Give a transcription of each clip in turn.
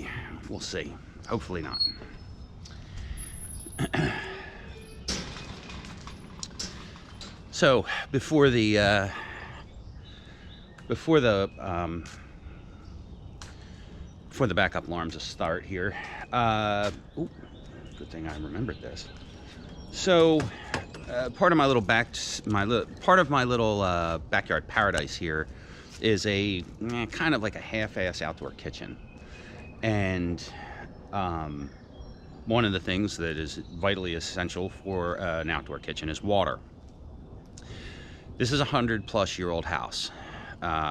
way. We'll see. Hopefully not. So before the backup alarms start here, ooh, good thing I remembered this. So part of my little backyard paradise here is a kind of like a half-ass outdoor kitchen, and one of the things that is vitally essential for an outdoor kitchen is water. This is a 100-plus-year-old house,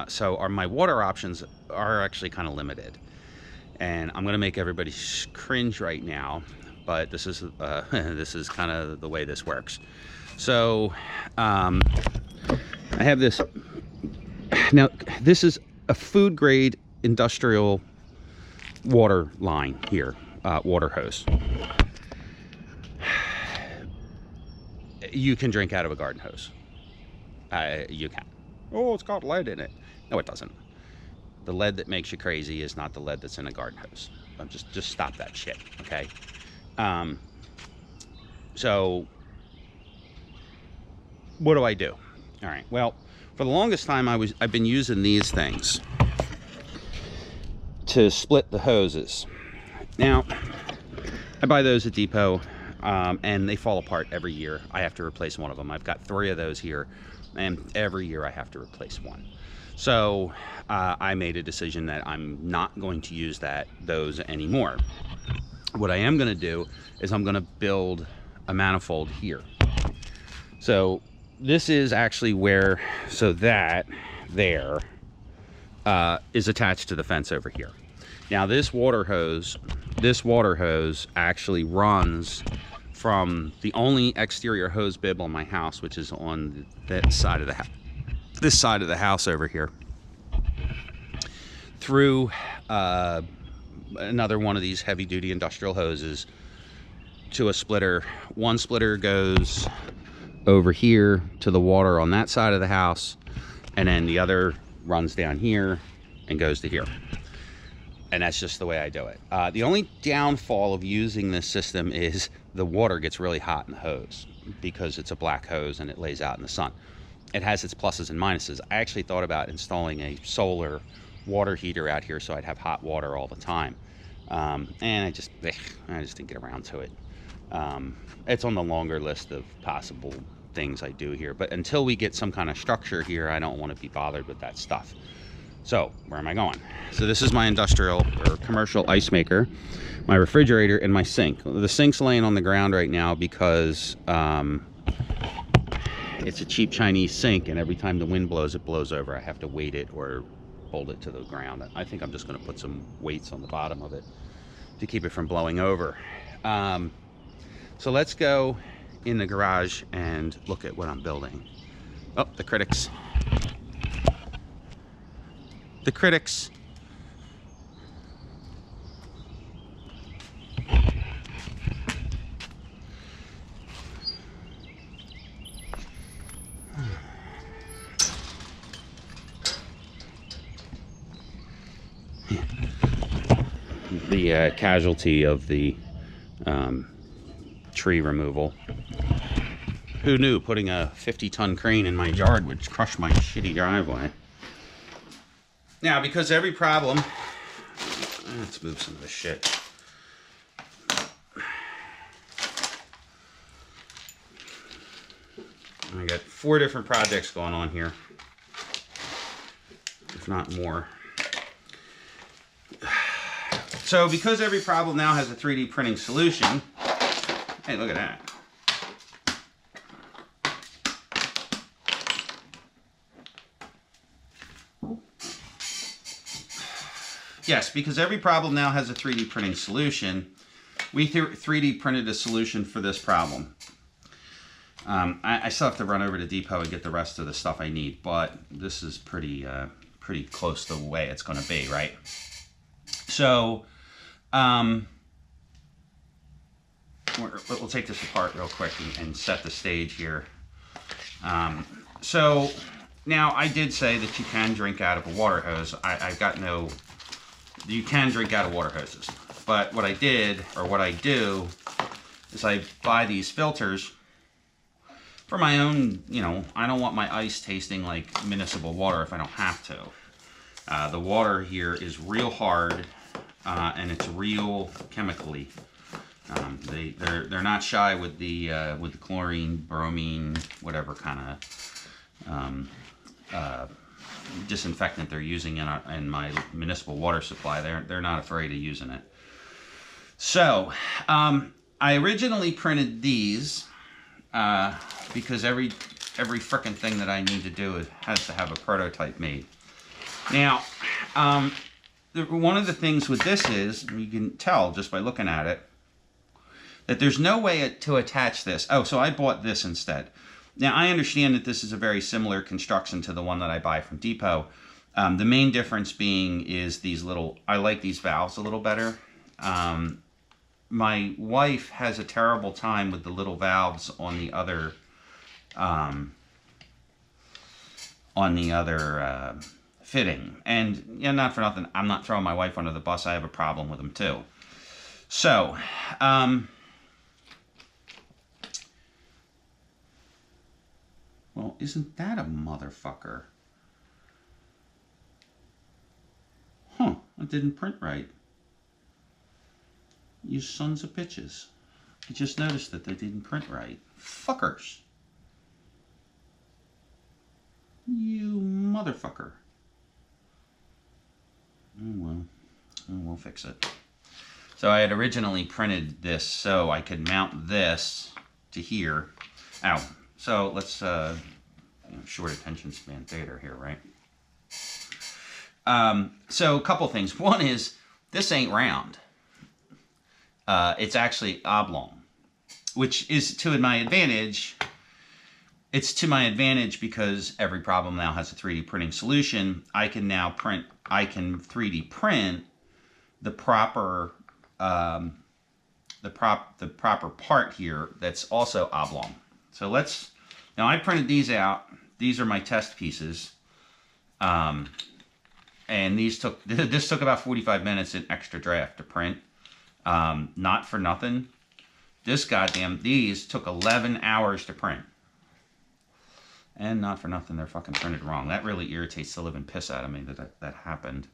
so my water options are actually kind of limited, and I'm going to make everybody cringe right now, but this is kind of the way this works. So I have this. Now, this is a food-grade industrial water line here, water hose. You can drink out of a garden hose. You can. Oh, it's got lead in it. No, it doesn't. The lead that makes you crazy is not the lead that's in a garden hose. Just stop that shit, okay? So, what do I do? All right. Well, for the longest time, I've been using these things to split the hoses. Now, I buy those at Depot, and they fall apart every year. I have to replace one of them. I've got 3 of those here, and every year I have to replace one. So I made a decision that I'm not going to use those anymore. What I am going to do is I'm going to build a manifold here. So this is actually where, so that there is attached to the fence over here. Now this water hose actually runs from the only exterior hose bib on my house, which is on that side of the house, this side of the house over here, through another one of these heavy duty industrial hoses to a splitter. One splitter goes over here to the water on that side of the house, and then the other runs down here and goes to here. And that's just the way I do it. The only downfall of using this system is the water gets really hot in the hose because it's a black hose and it lays out in the sun. It has its pluses and minuses. I actually thought about installing a solar water heater out here so I'd have hot water all the time. And I just didn't get around to it. It's on the longer list of possible things I do here, but until we get some kind of structure here, I don't want to be bothered with that stuff. So where am I going? So this is my industrial or commercial ice maker, my refrigerator, and my sink. The sink's laying on the ground right now because it's a cheap Chinese sink, and every time the wind blows, it blows over. I have to weight it or hold it to the ground. I think I'm just going to put some weights on the bottom of it to keep it from blowing over. So let's go in the garage and look at what I'm building. Oh, the critics. The critics. The casualty of the tree removal. Who knew putting a 50-ton crane in my yard would crush my shitty driveway? Now, because every problem, let's move some of this shit. I got 4 different projects going on here, if not more. So because every problem now has a 3D printing solution, hey, look at that. Yes, because every problem now has a 3D printing solution, we 3D printed a solution for this problem. I still have to run over to Depot and get the rest of the stuff I need, but this is pretty close to the way it's going to be, right? So, we'll take this apart real quick and set the stage here. So, now I did say that you can drink out of a water hose. I've got no you can drink out of water hoses. But what I did, or what I do, is I buy these filters for my own, you know, I don't want my ice tasting like municipal water if I don't have to. The water here is real hard, and it's real chemically. They're not shy with the chlorine, bromine, whatever kind of disinfectant they're using in my municipal water supply. They're not afraid of using it. So I originally printed these because every frickin' thing that I need to do has to have a prototype made. Now, one of the things with this is, you can tell just by looking at it, that there's no way to attach this. Oh, so I bought this instead. Now, I understand that this is a very similar construction to the one that I buy from Depot. The main difference being is these little, I like these valves a little better. My wife has a terrible time with the little valves on the other fitting. And yeah, not for nothing, I'm not throwing my wife under the bus. I have a problem with them too. So, well, isn't that a motherfucker? Huh, it didn't print right. You sons of bitches. I just noticed that they didn't print right. Fuckers. You motherfucker. Oh well, we'll fix it. So I had originally printed this so I could mount this to here. Ow. So let's, short attention span theater here, right? So a couple things. One is, this ain't round. It's actually oblong, which is to my advantage. It's to my advantage because every problem now has a 3D printing solution. I can now print, I can 3D print the proper, the proper part here that's also oblong. So let's, now I printed these out. These are my test pieces. And this took about 45 minutes in extra draft to print. Not for nothing. These took 11 hours to print. And not for nothing, they're fucking printed wrong. That really irritates the living piss out of me that happened.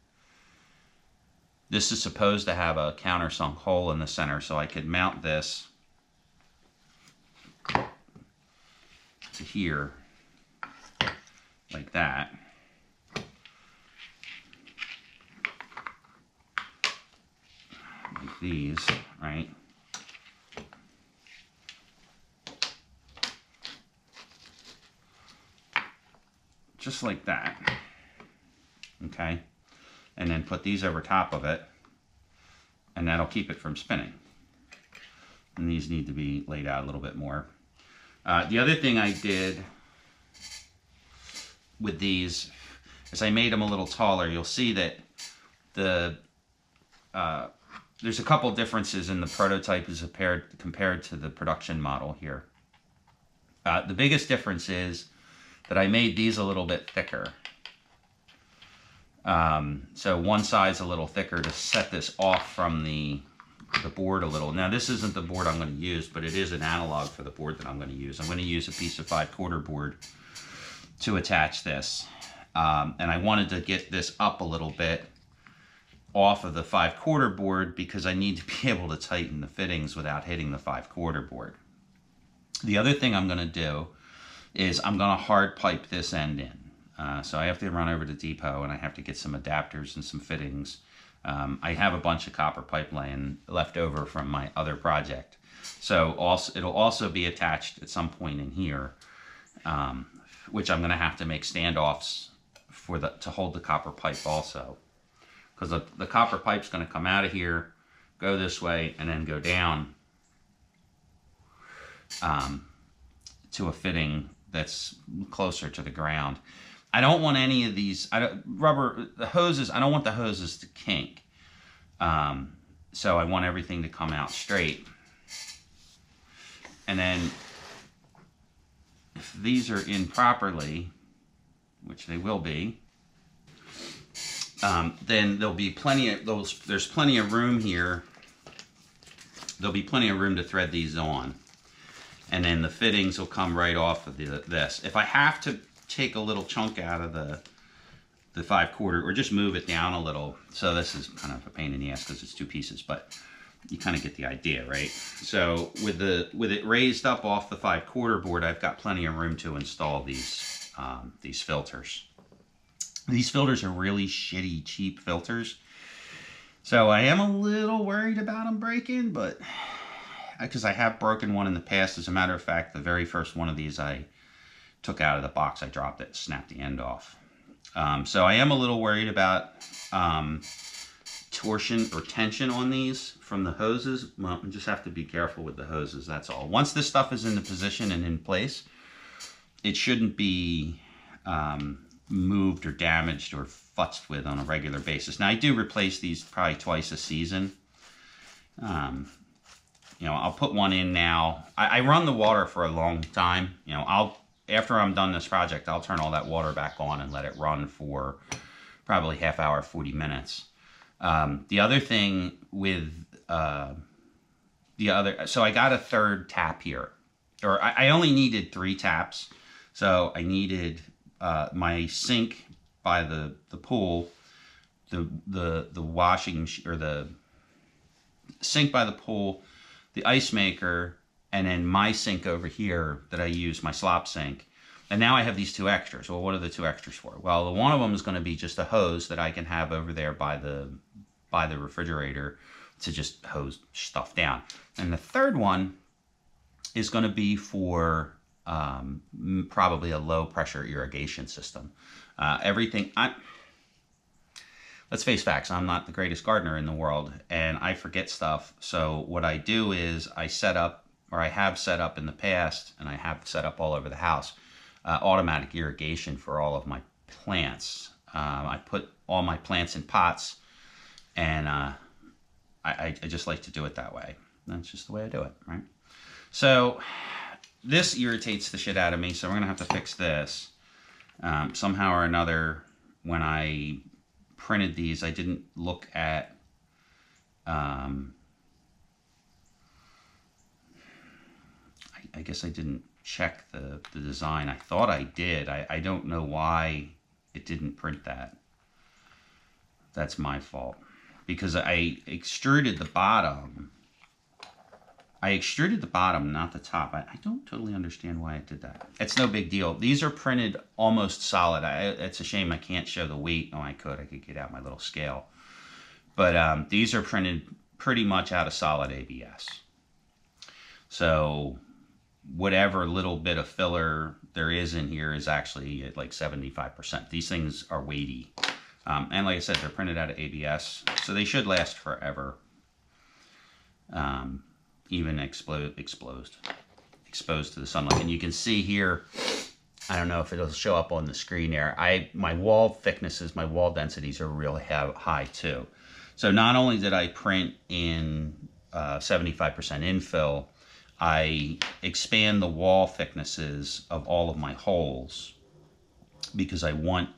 This is supposed to have a countersunk hole in the center so I could mount this to here, like that. Like these, right? Just like that. Okay? And then put these over top of it, and that'll keep it from spinning. And these need to be laid out a little bit more. The other thing I did with these is I made them a little taller. You'll see that there's a couple differences in the prototype as compared to the production model here. The biggest difference is that I made these a little bit thicker. So one side's a little thicker to set this off from the board a little. Now this isn't the board I'm going to use, but it is an analog for the board that I'm going to use. I'm going to use a piece of 5/4 board to attach this. And I wanted to get this up a little bit off of the 5/4 board because I need to be able to tighten the fittings without hitting the 5/4 board. The other thing I'm going to do is I'm going to hard pipe this end in. So I have to run over to Depot and I have to get some adapters and some fittings. I have a bunch of copper pipe laying left over from my other project. So it'll also be attached at some point in here, which I'm going to have to make standoffs to hold the copper pipe also. Because the copper pipe's going to come out of here, go this way, and then go down to a fitting that's closer to the ground. I don't want any of these the hoses. I don't want the hoses to kink. So I want everything to come out straight. And then if these are in properly, which they will be, then there'll be plenty of those. There's plenty of room here. There'll be plenty of room to thread these on, and then the fittings will come right off of this. If I have to take a little chunk out of the 5/4, or just move it down a little, so this is kind of a pain in the ass because it's 2 pieces, but you kind of get the idea, right? So with it raised up off the 5/4 board, I've got plenty of room to install these filters. These filters are really shitty, cheap filters. So I am a little worried about them breaking, but because I have broken one in the past. As a matter of fact, the very first one of these I took out of the box, I dropped it, snapped the end off. So I am a little worried about torsion or tension on these from the hoses. Well, you just have to be careful with the hoses, that's all. Once this stuff is in the position and in place, it shouldn't be moved or damaged or futzed with on a regular basis. Now I do replace these probably twice a season. You know, I'll put one in now. I run the water for a long time. You know, after I'm done this project, I'll turn all that water back on and let it run for probably half hour, 40 minutes. The other thing with so I got a 3rd tap here, or I only needed 3 taps. So I needed my sink by the pool, the washing or the sink by the pool, the ice maker, and then my sink over here that I use, my slop sink. And now I have these 2 extras. Well, what are the 2 extras for? Well, the one of them is going to be just a hose that I can have over there by the refrigerator to just hose stuff down. And the 3rd one is going to be for probably a low pressure irrigation system. Let's face facts, I'm not the greatest gardener in the world, and I forget stuff. So what I do is I set up, or I have set up in the past, and I have set up all over the house, automatic irrigation for all of my plants. I put all my plants in pots, and I just like to do it that way. That's just the way I do it, right? So this irritates the shit out of me, so we're going to have to fix this. Somehow or another, when I printed these, I didn't look at I guess I didn't check the design. I thought I did. I don't know why it didn't print that. That's my fault. Because I extruded the bottom. I extruded the bottom, not the top. I don't totally understand why it did that. It's no big deal. These are printed almost solid. It's a shame I can't show the weight. Oh, I could get out my little scale. But these are printed pretty much out of solid ABS. So whatever little bit of filler there is in here is actually at like 75%. These things are weighty. And like I said, they're printed out of ABS, so they should last forever. Even exposed to the sunlight. And you can see here, I don't know if it'll show up on the screen there, my wall thicknesses, my wall densities are really high too. So not only did I print in 75% infill, I expand the wall thicknesses of all of my holes because I want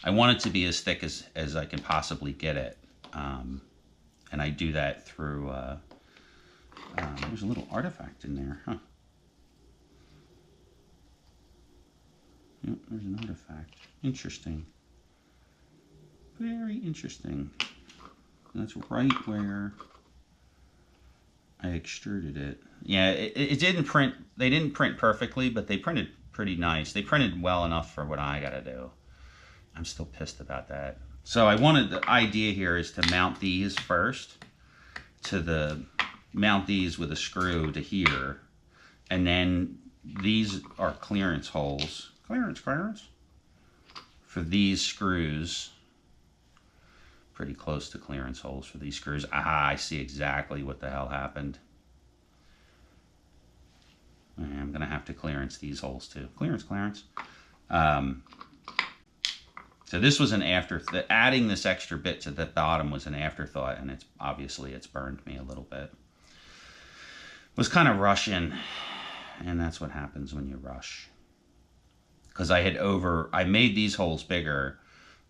it to be as thick as I can possibly get it. And I do that through, there's a little artifact in there, huh? Yep, there's an artifact. Interesting. Very interesting. That's right where I extruded it. Yeah, it didn't print, they didn't print perfectly, but they printed pretty nice. They printed well enough for what I gotta do. I'm still pissed about that. So the idea here is to mount these first, mount these with a screw to here, and then these are clearance holes. Clearance. For these screws. Pretty close to clearance holes for these screws. Aha, I see exactly what the hell happened. I'm gonna have to clearance these holes too. Clearance. So this was an afterthought. Adding this extra bit to the bottom was an afterthought, and it's burned me a little bit. Was kind of rushing, and that's what happens when you rush. Because I made these holes bigger,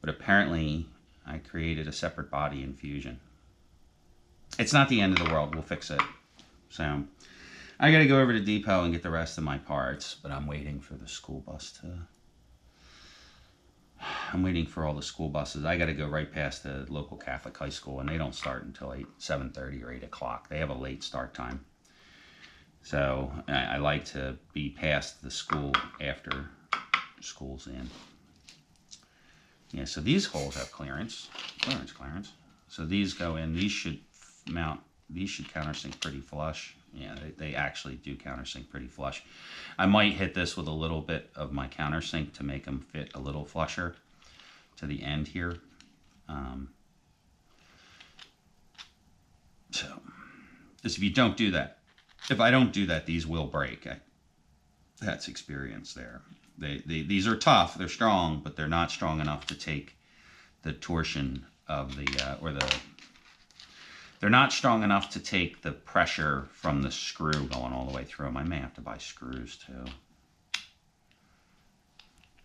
but apparently I created a separate body in Fusion. It's not the end of the world. We'll fix it. So I got to go over to Depot and get the rest of my parts, but I'm waiting for the school bus to... I'm waiting for all the school buses. I got to go right past the local Catholic high school, and they don't start until 7:30 or 8 o'clock. They have a late start time. So I like to be past the school after school's in. Yeah, so these holes have clearance. Clearance. So these go in. These should mount. These should countersink pretty flush. Yeah, they actually do countersink pretty flush. I might hit this with a little bit of my countersink to make them fit a little flusher to the end here. So, just if you don't do that, if I don't do that, these will break. That's experience there. These are tough, they're strong, but they're not strong enough to take the torsion of they're not strong enough to take the pressure from the screw going all the way through them. I may have to buy screws too.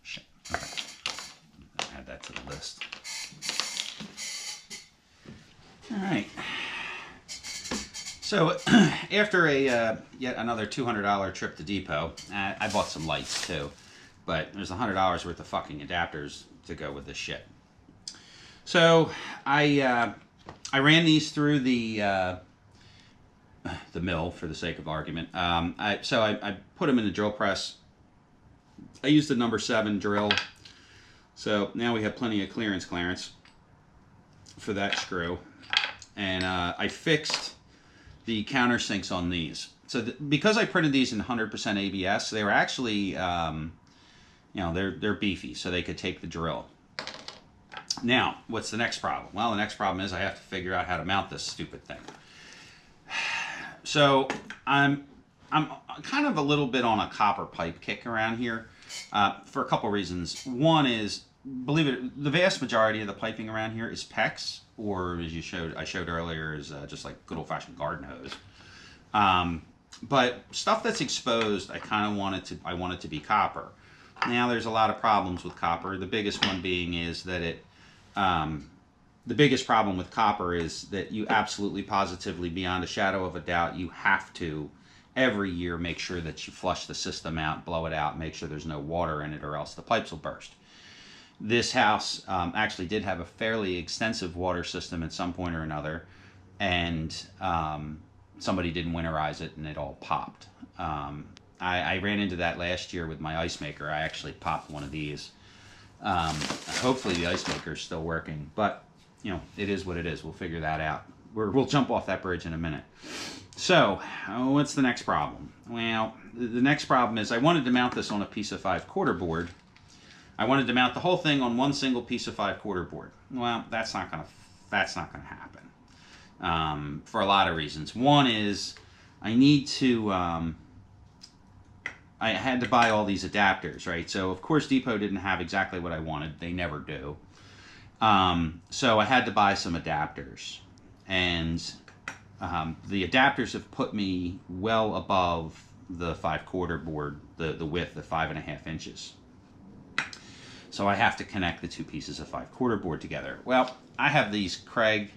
Shit. Okay. Add that to the list. All right. So after a yet another $200 trip to Depot, I bought some lights too, but there's $100 worth of fucking adapters to go with this shit. So I ran these through the mill for the sake of argument. I put them in the drill press. I used the number 7 drill. So now we have plenty of clearance for that screw. And I fixed the countersinks on these. So because I printed these in 100% ABS, they were actually, they're beefy, so they could take the drill. Now, what's the next problem? Well, the next problem is I have to figure out how to mount this stupid thing. So I'm kind of a little bit on a copper pipe kick around here for a couple reasons. One is, believe it, the vast majority of the piping around here is PEX, or as I showed earlier, is just like good old-fashioned garden hose. But stuff that's exposed, I want it to be copper. Now, there's a lot of problems with copper. The biggest one being is that the biggest problem with copper is that you absolutely positively, beyond a shadow of a doubt, you have to every year make sure that you flush the system out, blow it out, make sure there's no water in it, or else the pipes will burst. This house actually did have a fairly extensive water system at some point or another, and somebody didn't winterize it and it all popped. I ran into that last year with my ice maker. I actually popped one of these. Hopefully the ice maker is still working, but it is what it is. We'll figure that out. We'll jump off that bridge in a minute. So what's the next problem? Well, the next problem is I wanted to mount this on a piece of 5/4 board. I wanted to mount the whole thing on one single piece of 5/4 board. Well, that's not gonna happen for a lot of reasons. One is I need to I had to buy all these adapters, right? So of course Depot didn't have exactly what I wanted. They never do. So I had to buy some adapters, and the adapters have put me well above the 5/4 board, the width of 5.5 inches. So I have to connect the two pieces of 5/4 board together. Well, I have these Krieg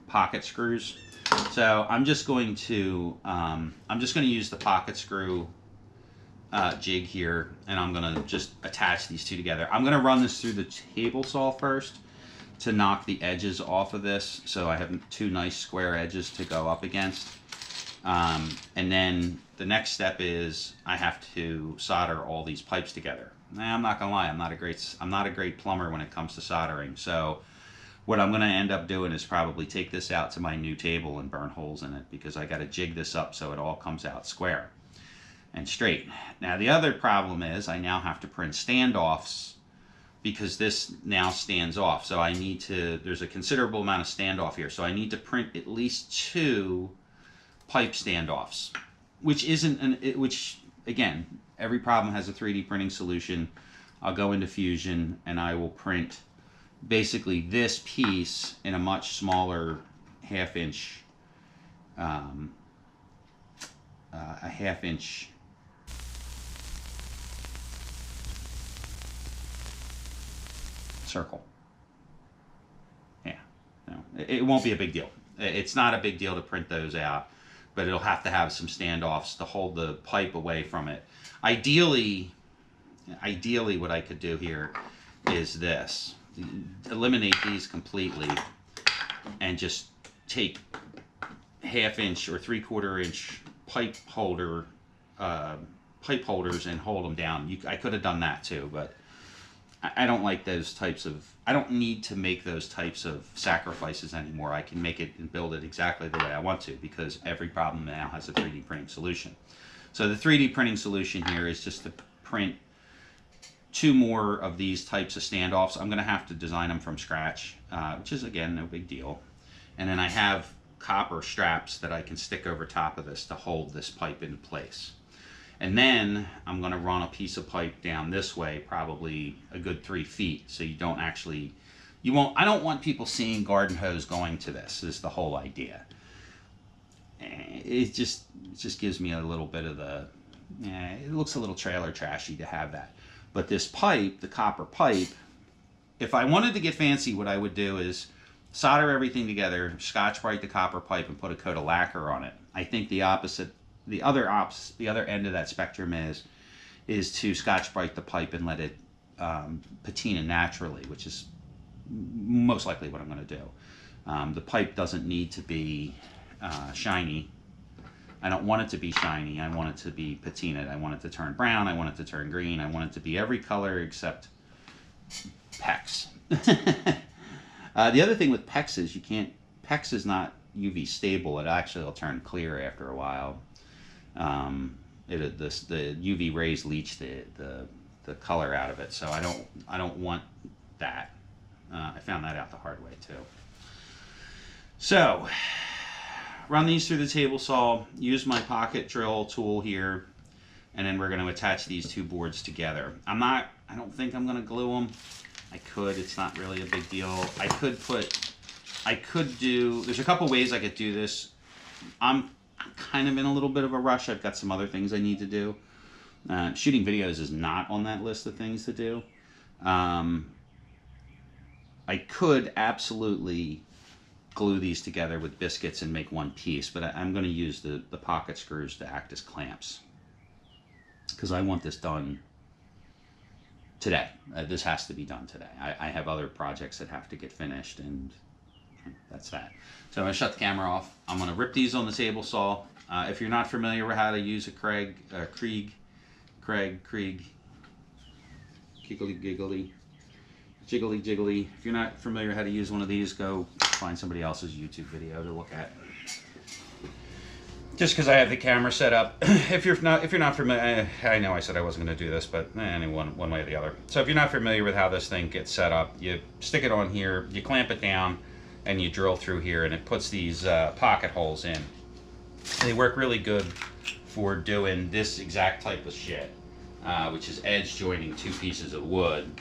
pocket screws. So I'm just going to use the pocket screw jig here, and I'm going to just attach these two together. I'm going to run this through the table saw first to knock the edges off of this, so I have two nice square edges to go up against. And then the next step is I have to solder all these pipes together. Now, I'm not gonna lie, I'm not a great plumber when it comes to soldering. So what I'm gonna end up doing is probably take this out to my new table and burn holes in it, because I gotta jig this up so it all comes out square and straight. Now the other problem is I now have to print standoffs, because this now stands off. So there's a considerable amount of standoff here. So I need to print at least 2 pipe standoffs, which again, every problem has a 3D printing solution. I'll go into Fusion and I will print basically this piece in a much smaller half-inch circle. Yeah, no, it won't be a big deal. It's not a big deal to print those out, but it'll have to have some standoffs to hold the pipe away from it. Ideally what I could do here is this. Eliminate these completely and just take 1/2 inch or 3/4 inch pipe holders and hold them down. I could have done that too, but I don't like those types of, I don't need to make those types of sacrifices anymore. I can make it and build it exactly the way I want to, because every problem now has a 3D printing solution. So the 3D printing solution here is just to print 2 more of these types of standoffs. I'm going to have to design them from scratch, which is, again, no big deal. And then I have copper straps that I can stick over top of this to hold this pipe in place. And then I'm going to run a piece of pipe down this way, probably a good 3 feet, so you don't actually, I don't want people seeing garden hose going to this, is the whole idea. It just gives me a little bit of the, it looks a little trailer trashy to have that. But this pipe, the copper pipe, if I wanted to get fancy, what I would do is solder everything together, Scotch-Brite the copper pipe, and put a coat of lacquer on it. I think the other end of that spectrum is to Scotch-Brite the pipe and let it patina naturally, which is most likely what I'm going to do. The pipe doesn't need to be shiny. I don't want it to be shiny. I want it to be patinaed. I want it to turn brown. I want it to turn green. I want it to be every color except PEX. The other thing with PEX is PEX is not UV stable. It actually will turn clear after a while. The UV rays leach the color out of it, so I don't want that. I found that out the hard way too. So run these through the table saw, use my pocket drill tool here, and then we're going to attach these 2 boards together. I don't think I'm going to glue them. I could, it's not really a big deal. There's a couple ways I could do this. I'm kind of in a little bit of a rush. I've got some other things I need to do. Shooting videos is not on that list of things to do. I could absolutely glue these together with biscuits and make one piece, but I'm going to use the pocket screws to act as clamps, because I want this done today. This has to be done today. I have other projects that have to get finished, and that's that. So I'm going to shut the camera off. I'm going to rip these on the table saw. If you're not familiar with how to use a Krieg, giggly, jiggly. If you're not familiar how to use one of these, go find somebody else's YouTube video to look at. Just because I have the camera set up. If you're not familiar, I know I said I wasn't going to do this, but one way or the other. So if you're not familiar with how this thing gets set up, you stick it on here, you clamp it down, and you drill through here, and it puts these pocket holes in. They work really good for doing this exact type of shit, which is edge joining 2 pieces of wood.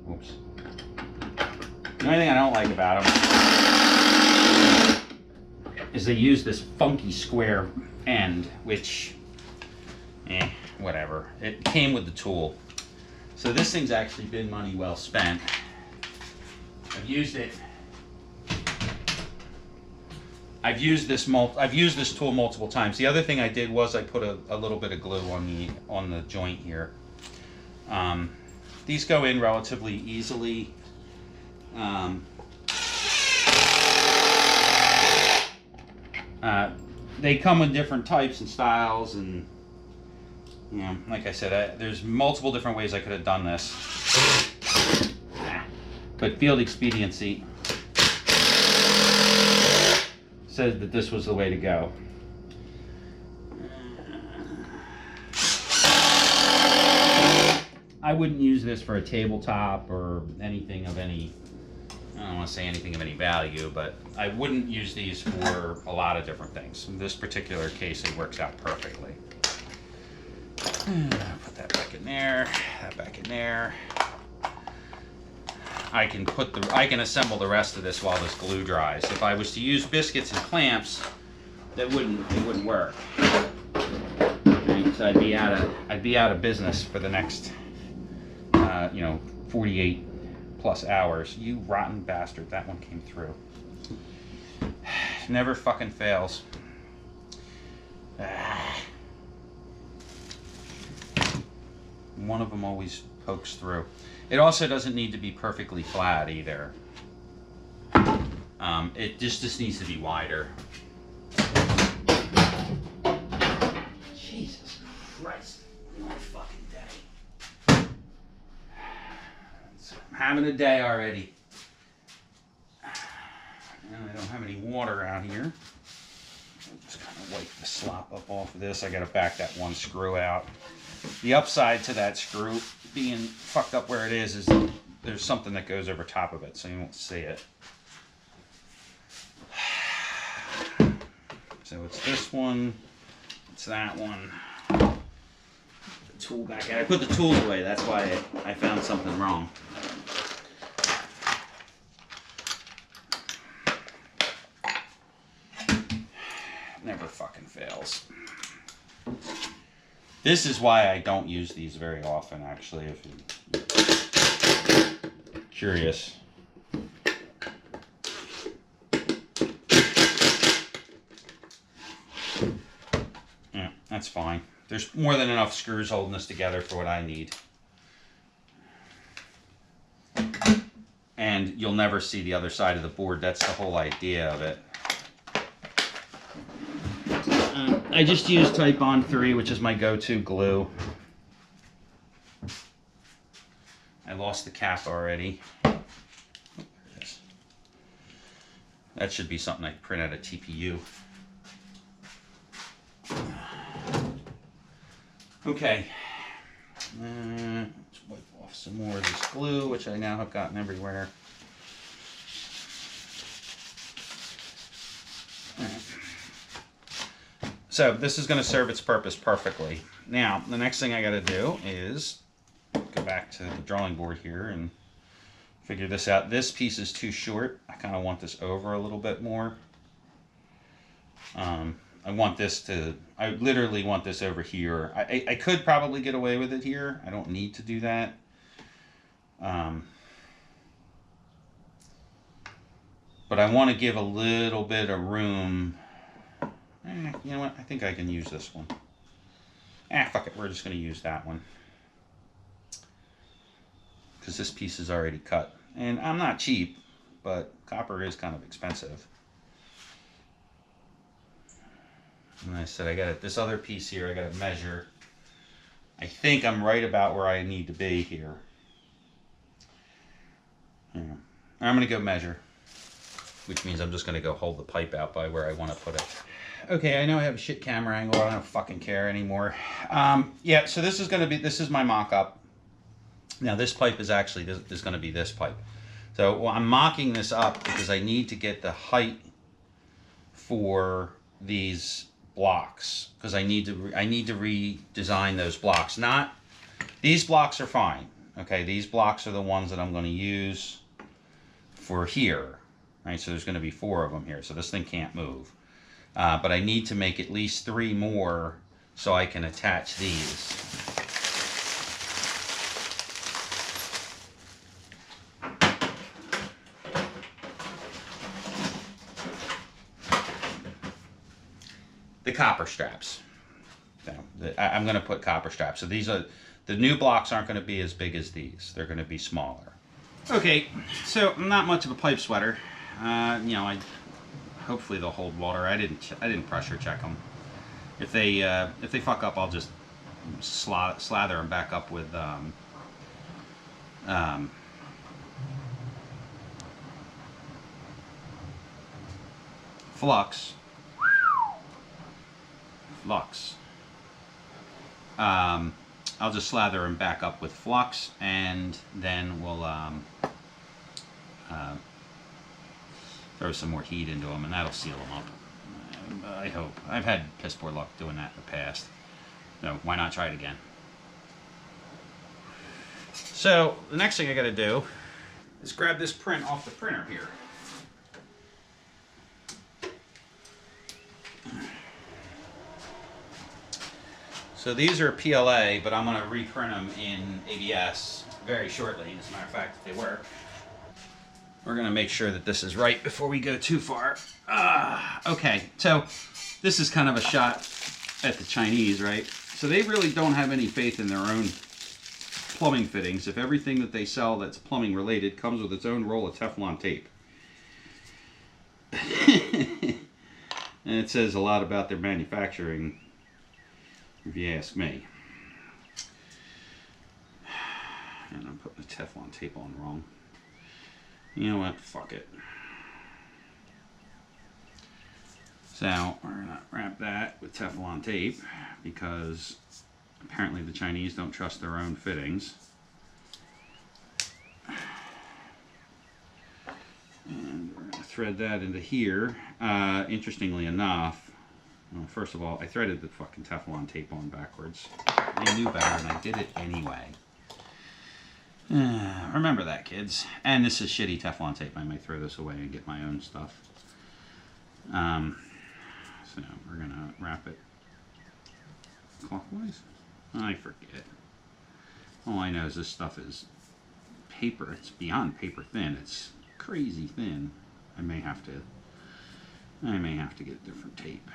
Oops. The only thing I don't like about them is they use this funky square end, which, whatever. It came with the tool. So this thing's actually been money well spent. I've used it. I've used this tool multiple times. The other thing I did was I put a little bit of glue on the joint here. These go in relatively easily. They come with different types and styles, and like I said, there's multiple different ways I could have done this, but field expediency said that this was the way to go. I wouldn't use this for a tabletop or anything of any, I don't want to say anything of any value, but I wouldn't use these for a lot of different things. In this particular case, it works out perfectly. Put that back in there, that back in there. I can assemble the rest of this while this glue dries. If I was to use biscuits and clamps, it wouldn't work. Right? So I'd be out of business for the next 48 plus hours. You rotten bastard. That one came through. Never fucking fails. One of them always pokes through. It also doesn't need to be perfectly flat either. It just needs to be wider. Jesus Christ. What a fucking day. I'm having a day already. And I don't have any water out here. I'll just kind of wipe the slop up off of this. I got to back that one screw out. The upside to that screw being fucked up where it is there's something that goes over top of it, so you won't see it. So it's this one, it's that one. The tool back out. I put the tools away, that's why I found something wrong. Never fucking fails. This is why I don't use these very often, actually, if you're curious. Yeah, that's fine. There's more than enough screws holding this together for what I need. And you'll never see the other side of the board. That's the whole idea of it. I just use Type Bond 3, which is my go-to glue. I lost the cap already. Oh, there it is. That should be something I print out of TPU. Okay. Let's wipe off some more of this glue, which I now have gotten everywhere. All right. So this is going to serve its purpose perfectly. Now, the next thing I got to do is go back to the drawing board here and figure this out. This piece is too short. I kind of want this over a little bit more. I literally want this over here. I could probably get away with it here. I don't need to do that. But I want to give a little bit of room. You know what? I think I can use this one. Fuck it. We're just going to use that one. Because this piece is already cut. And I'm not cheap, but copper is kind of expensive. And I said, I got this other piece here, I got to measure. I think I'm right about where I need to be here. Yeah. I'm going to go measure, which means I'm just going to go hold the pipe out by where I want to put it. Okay, I know I have a shit camera angle. I don't fucking care anymore. Yeah, so this is my mock-up. Now this pipe is actually, this is going to be this pipe. So I'm mocking this up because I need to get the height for these blocks, because I need to redesign those blocks. These blocks are fine. Okay, these blocks are the ones that I'm going to use for here. Right, so there's going to be 4 of them here, so this thing can't move. But I need to make at least 3 more so I can attach these. The copper straps. I'm going to put copper straps. So these are, the new blocks aren't going to be as big as these. They're going to be smaller. Okay, so I'm not much of a pipe sweater. You know, hopefully they'll hold water. I didn't pressure check them. If they fuck up, I'll just slather them back up with flux. I'll just slather them back up with flux, and then we'll throw some more heat into them, and that'll seal them up. I hope. I've had piss poor luck doing that in the past. So why not try it again? So the next thing I got to do is grab this print off the printer here. So these are PLA, but I'm going to reprint them in ABS. very shortly, as a matter of fact, if they work. We're gonna make sure that this is right before we go too far. Okay, so this is kind of a shot at the Chinese, right? So they really don't have any faith in their own plumbing fittings if everything that they sell that's plumbing related comes with its own roll of Teflon tape. And it says a lot about their manufacturing, if you ask me. And I'm putting the Teflon tape on wrong. You know what? Fuck it. So we're gonna wrap that with Teflon tape because apparently the Chinese don't trust their own fittings. And we're gonna thread that into here. Interestingly enough, well, first of all, I threaded the fucking Teflon tape on backwards. I knew better and I did it anyway. Remember that, kids. And this is shitty Teflon tape. I might throw this away and get my own stuff. So we're gonna wrap it clockwise. I forget. All I know is this stuff is paper. It's beyond paper thin. It's crazy thin. I may have to get different tape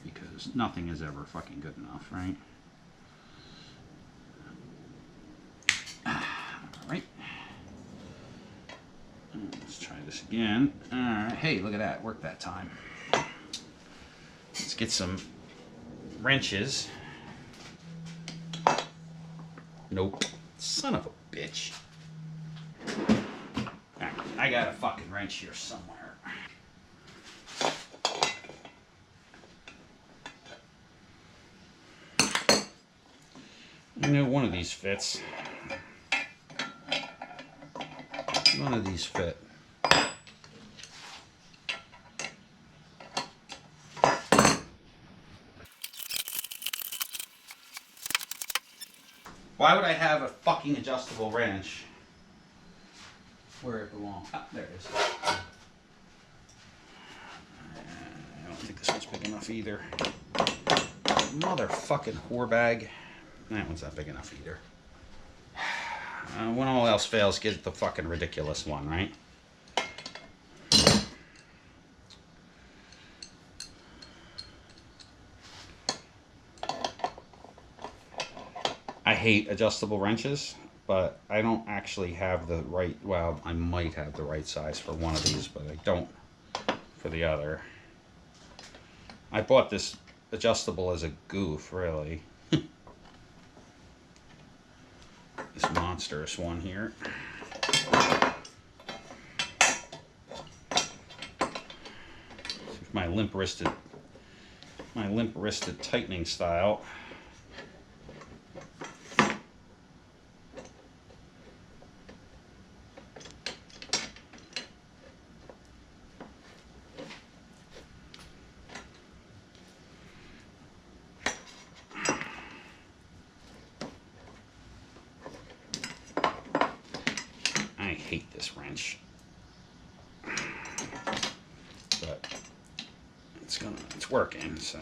because nothing is ever fucking good enough, right? Right. Let's try this again. Alright, hey, look at that. Worked that time. Let's get some wrenches. Nope. Son of a bitch. Right, I got a fucking wrench here somewhere. I know one of these fits. One of these fit. Why would I have a fucking adjustable wrench where it belongs? Ah, there it is. I don't think this one's big enough either. Motherfucking whore bag. That one's not big enough either. When all else fails, get the fucking ridiculous one, right? I hate adjustable wrenches, but I don't actually have the right, well, I might have the right size for one of these, but I don't for the other. I bought this adjustable as a goof, really. This monstrous one here. My limp-wristed tightening style. I hate this wrench, but it's working, so.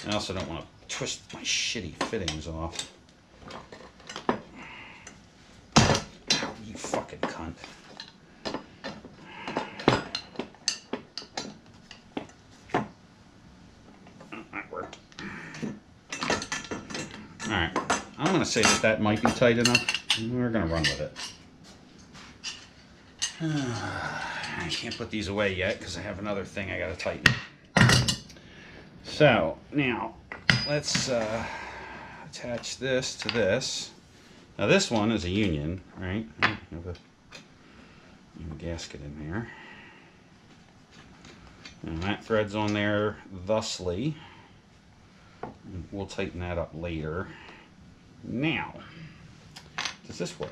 I also don't want to twist my shitty fittings off. Ow, you fucking cunt. Oh, that worked. Alright, I'm going to say that might be tight enough. We're going to run with it. I can't put these away yet because I have another thing I got to tighten. So, now, let's attach this to this. Now this one is a union, right? I have a gasket in there. And that thread's on there thusly. And we'll tighten that up later. Now, does this work?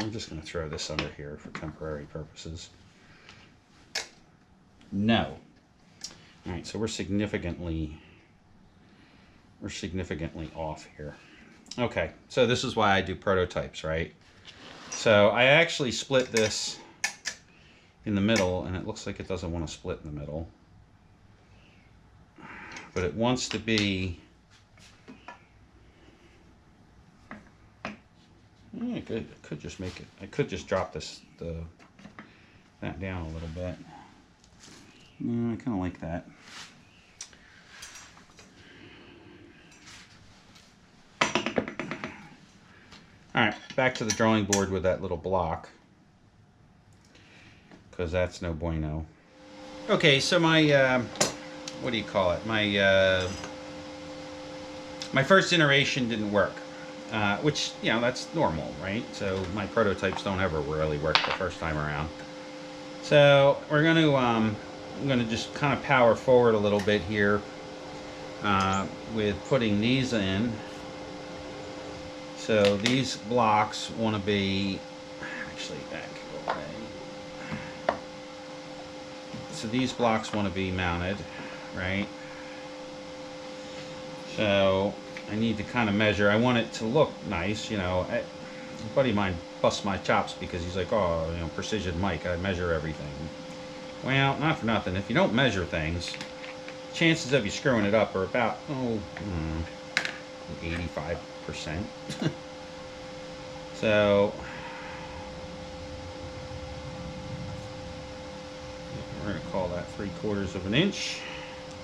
I'm just going to throw this under here for temporary purposes. No. All right, so we're significantly We're significantly off here. Okay, so this is why I do prototypes, right? So I actually split this in the middle, and it looks like it doesn't want to split in the middle. But it wants to be... Yeah, I could just make it... I could just drop that down a little bit. No, I kind of like that. Alright, back to the drawing board with that little block, because that's no bueno. Okay, so my, what do you call it? My first iteration didn't work, which, you know, that's normal, right? So my prototypes don't ever really work the first time around. So we're going to, I'm going to just kind of power forward a little bit here with putting these in. So these blocks want to be, actually back away. So these blocks want to be mounted, right? So I need to kind of measure. I want it to look nice, you know. A buddy of mine busts my chops because he's like, oh, you know, precision Mike, I measure everything. Well, not for nothing. If you don't measure things, chances of you screwing it up are about, 85%. So we're going to call that 3/4 of an inch,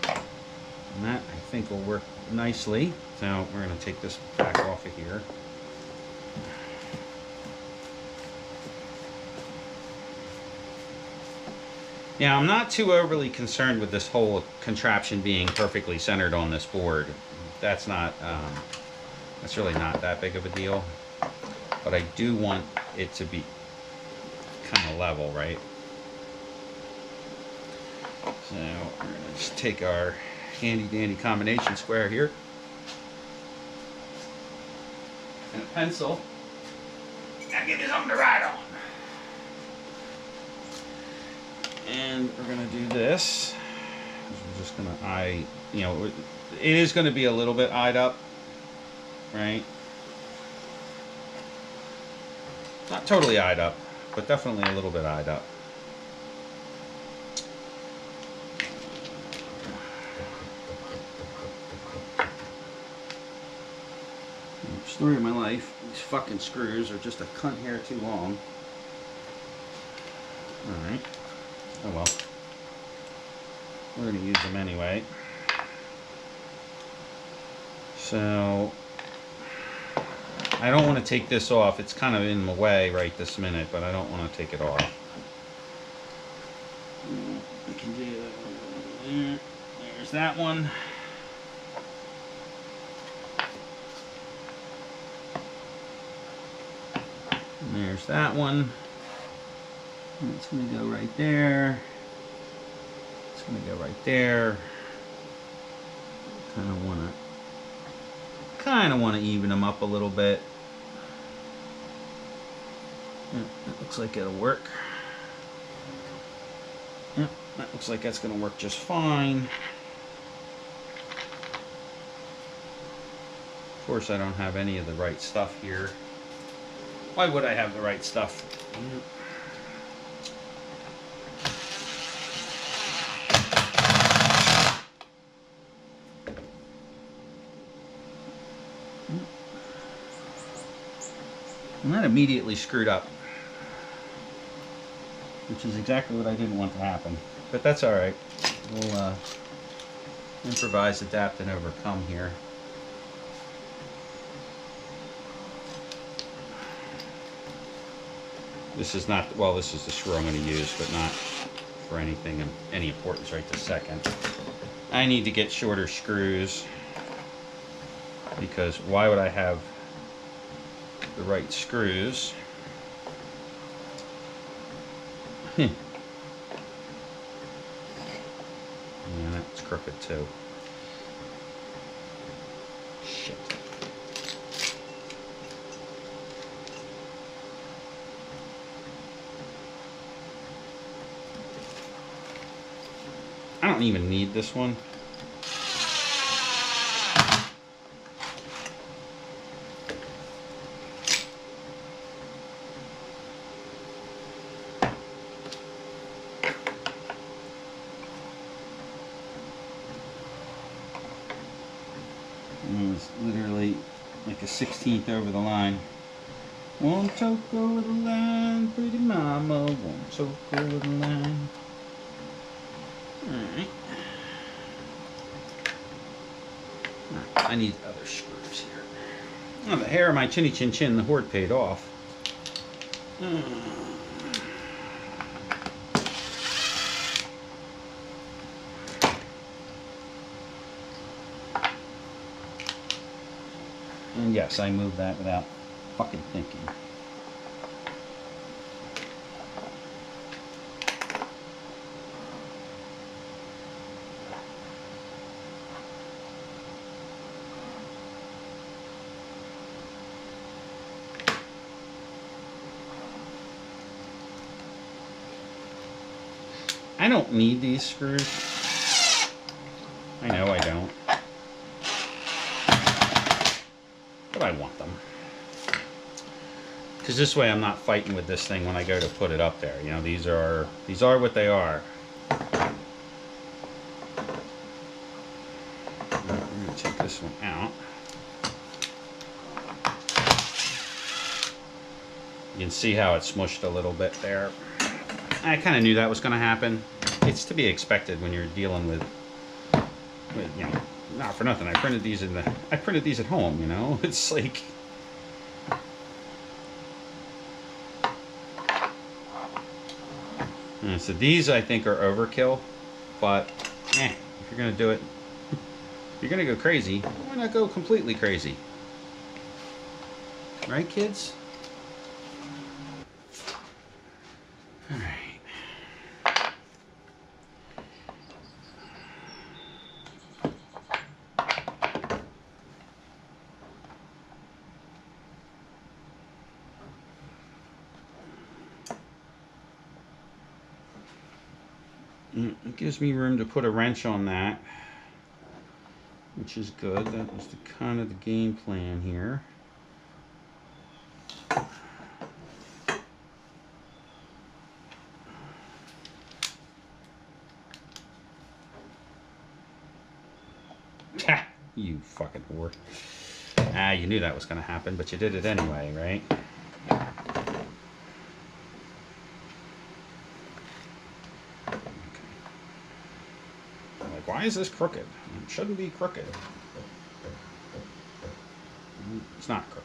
and that I think will work nicely. So we're going to take this back off of here. Now, I'm not too overly concerned with this whole contraption being perfectly centered on this board. That's not, that's really not that big of a deal. But I do want it to be kind of level, right? So we're going to just take our handy dandy combination square here and a pencil and give you something to write on. And we're going to do this. We're just going to eye, you know, it is going to be a little bit eyed up, right? Not totally eyed up, but definitely a little bit eyed up. Story of my life, these fucking screws are just a cunt hair too long. Alright. Oh well. We're going to use them anyway. So I don't want to take this off. It's kind of in my way right this minute, but I don't want to take it off. We can do that. There's that one. And there's that one. And it's going to go right there. It's going to go right there. Kind of want to even them up a little bit. Yeah, that looks like it'll work. Yeah, that looks like that's going to work just fine. Of course, I don't have any of the right stuff here. Why would I have the right stuff? And that immediately screwed up, which is exactly what I didn't want to happen. But that's all right. We'll improvise, adapt, and overcome here. This is not, well, this is the screw I'm going to use, but not for anything of any importance right this second. I need to get shorter screws, because why would I have the right screws? Yeah, that's crooked too. Shit. I don't even need this one. 16th over the line. One toke over the line, pretty mama, one toke over the line. Alright. I need other screws here. Oh, the hair of my chinny chin chin, the horde paid off. And yes, I moved that without fucking thinking. I don't need these screws. I know I don't. But I want them. Because this way I'm not fighting with this thing when I go to put it up there. You know, these are what they are. I'm going to take this one out. You can see how it smushed a little bit there. I kind of knew that was going to happen. It's to be expected when you're dealing with, you know, not for nothing. I printed these at home, you know. It's like, so these I think are overkill, but if you're going to do it, if you're going to go crazy, why not go completely crazy? Right, kids? All right. It gives me room to put a wrench on that, which is good. That was the kind of the game plan here. Ha! You fucking whore. Ah, you knew that was going to happen, but you did it anyway, right? Why is this crooked? It shouldn't be crooked. It's not crooked.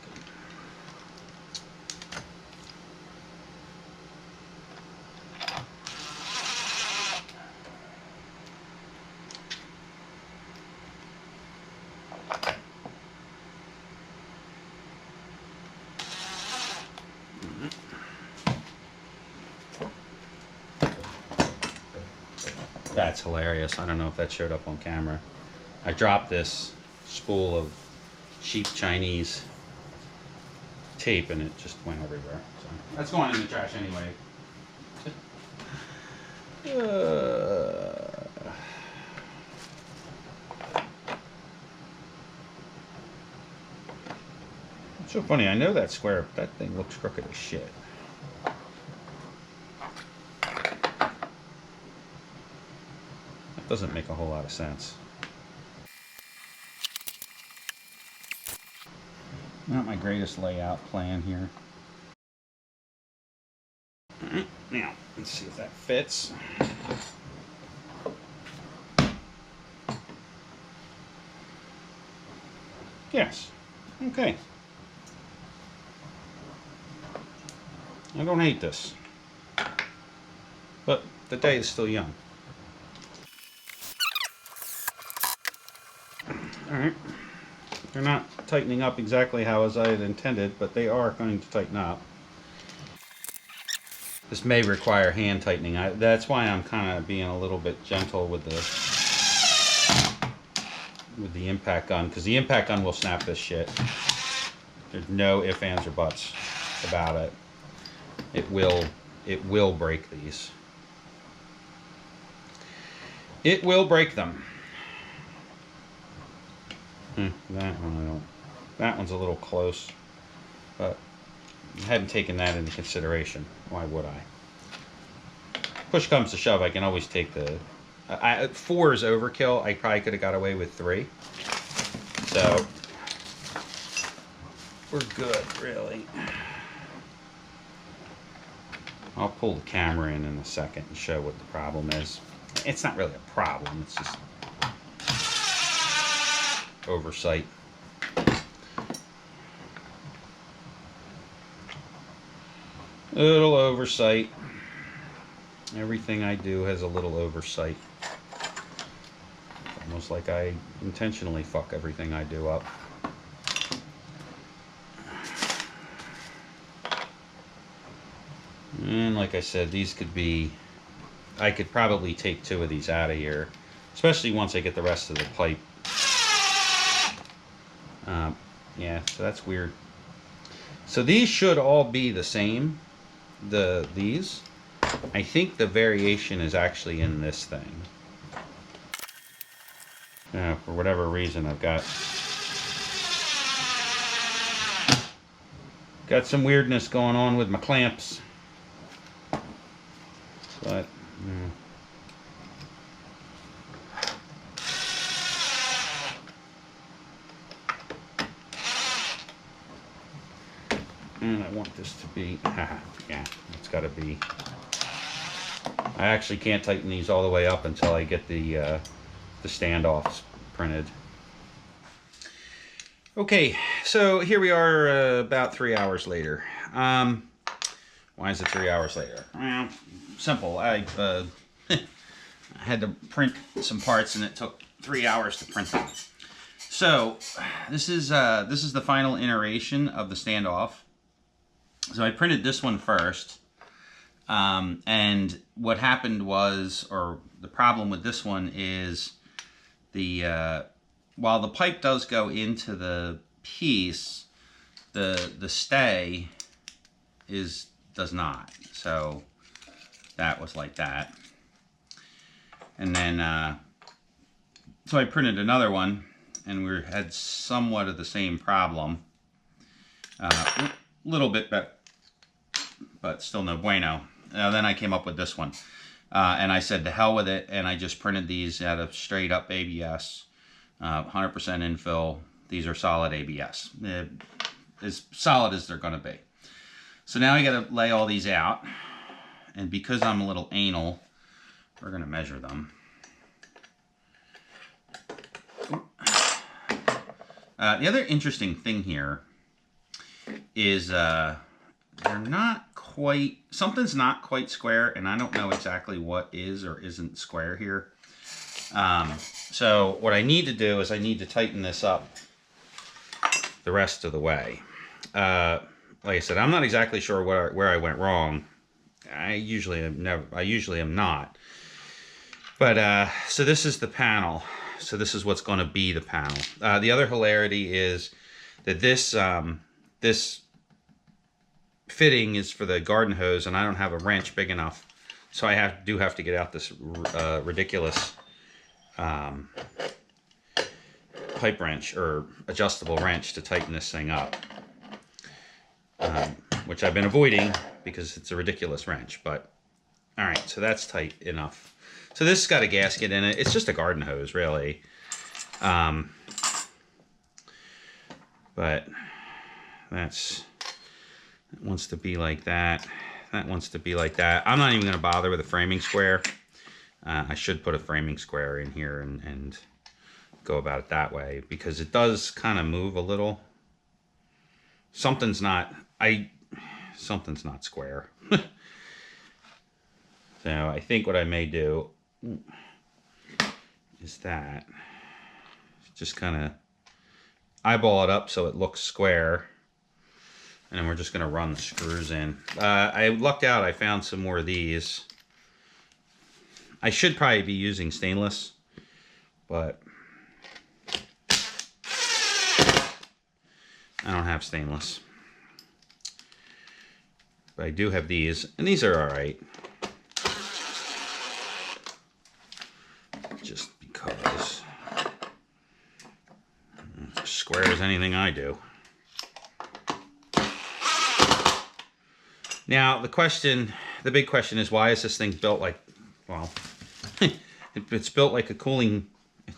That's hilarious. I don't know if that showed up on camera. I dropped this spool of cheap Chinese tape and it just went everywhere. So that's going in the trash anyway. It's so funny. I know that square. That thing looks crooked as shit. Doesn't make a whole lot of sense. Not my greatest layout plan here. Alright, now let's see if that fits. Yes. Okay. I don't hate this. But the day is still young. Alright, they're not tightening up exactly how as I had intended, but they are going to tighten up. This may require hand tightening. That's why I'm kind of being a little bit gentle with the impact gun, because the impact gun will snap this shit. There's no ifs, ands, or buts about it. It will break these. It will break them. That one I don't. That one's a little close, but I hadn't taken that into consideration. Why would I? Push comes to shove, I can always take the. 4 is overkill. I probably could have got away with 3. So we're good, really. I'll pull the camera in a second and show what the problem is. It's not really a problem, it's just oversight. A little oversight. Everything I do has a little oversight. Almost like I intentionally fuck everything I do up. And like I said, these could be... I could probably take 2 of these out of here, especially once I get the rest of the pipe. Yeah, so that's weird. So these should all be the same. These. I think the variation is actually in this thing. For whatever reason, I've got some weirdness going on with my clamps. But and I want this to be, yeah, it's got to be. I actually can't tighten these all the way up until I get the standoffs printed. Okay, so here we are about 3 hours later. Why is it 3 hours later? Well, simple. I had to print some parts and it took 3 hours to print them. So this is the final iteration of the standoff. So I printed this one first, and what happened was, or the problem with this one is, while the pipe does go into the piece, the stay does not. So that was like that, and then so I printed another one, and we had somewhat of the same problem, little bit better, but still no bueno. Then I came up with this one, and I said to hell with it, and I just printed these out of straight up ABS, 100% infill. These are solid ABS, as solid as they're going to be. So now I got to lay all these out, and because I'm a little anal, we're going to measure them. The other interesting thing here is they're not quite, something's not quite square, and I don't know exactly what is or isn't square here. So what I need to do is I need to tighten this up the rest of the way. Like I said, I'm not exactly sure where I went wrong. I usually am not. But so this is the panel. So this is what's going to be the panel. The other hilarity is that this this fitting is for the garden hose, and I don't have a wrench big enough, so I do have to get out this ridiculous pipe wrench or adjustable wrench to tighten this thing up, which I've been avoiding because it's a ridiculous wrench. But all right, so that's tight enough. So this has got a gasket in it. It's just a garden hose, really. But that wants to be like that. That wants to be like that. I'm not even going to bother with a framing square. I should put a framing square in here and go about it that way, because it does kind of move a little. Something's not square. So I think what I may do is that just kind of eyeball it up so it looks square, and then we're just going to run the screws in. I lucked out. I found some more of these. I should probably be using stainless, but I don't have stainless. But I do have these, and these are all right. Just because it's square as anything I do. Now the big question is, why is this thing built like, well, it's built like a cooling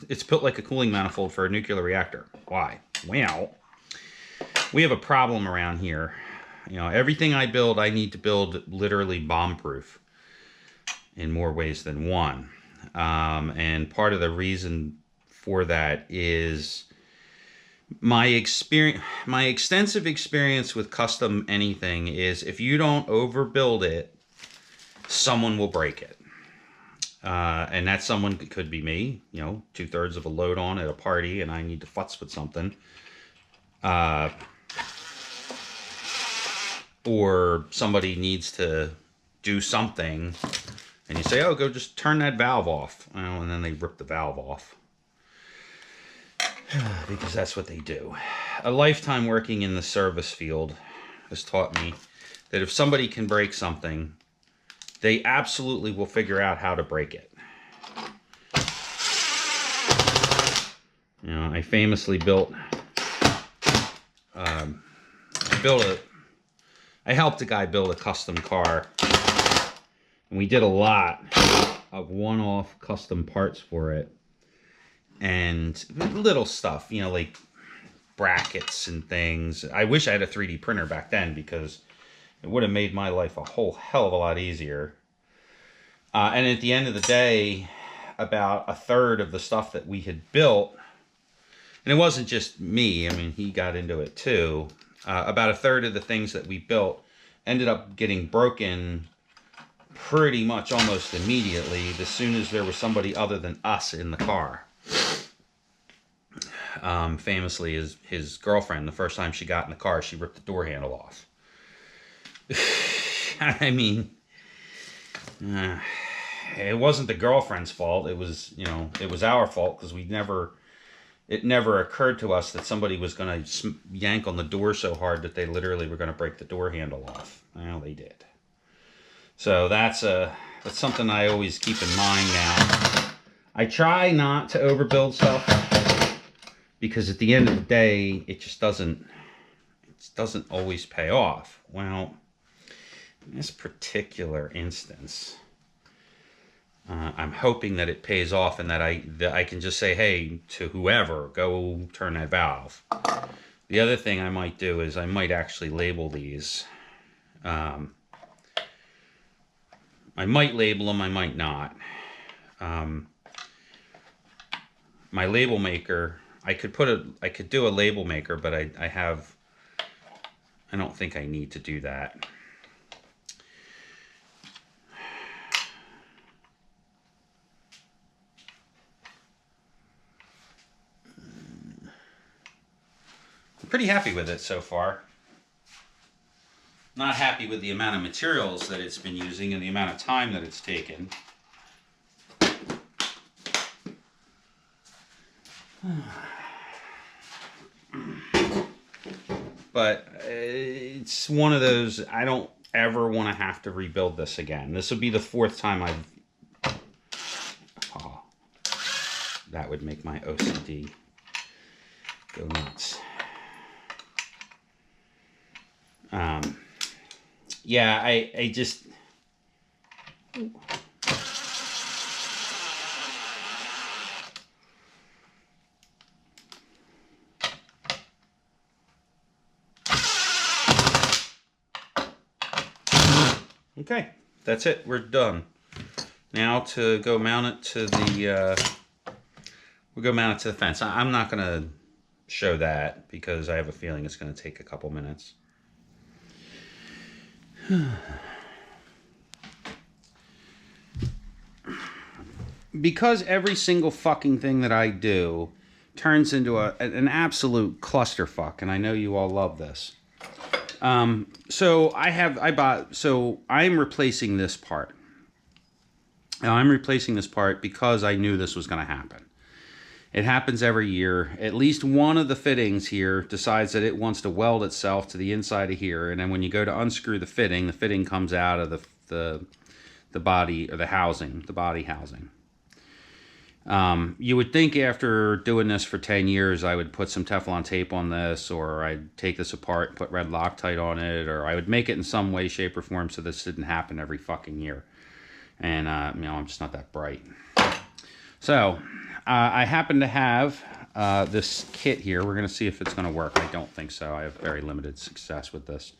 manifold for a nuclear reactor. Why? Well, we have a problem around here. You know, everything I build, I need to build literally bomb-proof in more ways than one. And part of the reason for that is my extensive experience with custom anything is if you don't overbuild it, someone will break it. And that someone could be me, you know, 2/3 of a load on at a party and I need to futz with something. Or somebody needs to do something and you say, oh, go just turn that valve off. Well, and then they rip the valve off. Because that's what they do. A lifetime working in the service field has taught me that if somebody can break something, they absolutely will figure out how to break it. You know, I famously I helped a guy build a custom car, and we did a lot of one-off custom parts for it, and little stuff, you know, like brackets and things. I wish I had a 3D printer back then because it would have made my life a whole hell of a lot easier. And at the end of the day, about 1/3 of the stuff that we had built, and it wasn't just me, I mean, he got into it too. About 1/3 of the things that we built ended up getting broken pretty much almost immediately as soon as there was somebody other than us in the car. Famously, his girlfriend, the first time she got in the car, she ripped the door handle off. I mean, it wasn't the girlfriend's fault. It was, you know, it was our fault because it never occurred to us that somebody was going to yank on the door so hard that they literally were going to break the door handle off. Well, they did. So that's something I always keep in mind now. I try not to overbuild stuff because at the end of the day, it just doesn't always pay off. Well, in this particular instance, I'm hoping that it pays off and that I can just say, hey, to whoever, go turn that valve. The other thing I might do is I might actually label these. I might label them, I might not. My label maker, I could do a label maker, but I don't think I need to do that. Pretty happy with it so far. Not happy with the amount of materials that it's been using and the amount of time that it's taken. But it's one of those, I don't ever want to have to rebuild this again. This will be the 4th time oh, that would make my OCD go nuts. Yeah, I just... Okay, that's it. We're done. Now to go mount it to the... we'll go mount it to the fence. I'm not going to show that because I have a feeling it's going to take a couple minutes. Because every single fucking thing that I do turns into an absolute clusterfuck, and I know you all love this. So I'm replacing this part. Now I'm replacing this part because I knew this was going to happen. It happens every year. At least one of the fittings here decides that it wants to weld itself to the inside of here, and then when you go to unscrew the fitting comes out of the body, or the housing, the body housing. You would think after doing this for 10 years, I would put some Teflon tape on this, or I'd take this apart and put red Loctite on it, or I would make it in some way, shape, or form so this didn't happen every fucking year. And, you know, I'm just not that bright. So, I happen to have this kit here. We're gonna see if it's gonna work. I don't think so. I have very limited success with this.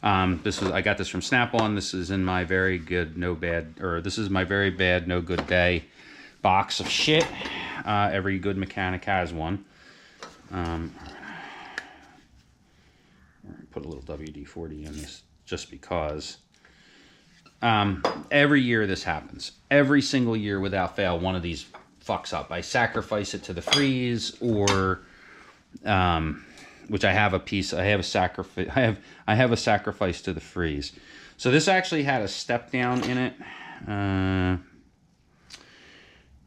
I got this from Snap-on. This is in my very good, this is my very bad, no good day box of shit. Every good mechanic has one. Put a little WD-40 in this just because. Every year this happens. Every single year without fail, one of these fucks up. I sacrifice it to the freeze, or which I have a piece. I have a sacrifice. I have a sacrifice to the freeze. So this actually had a step down in it.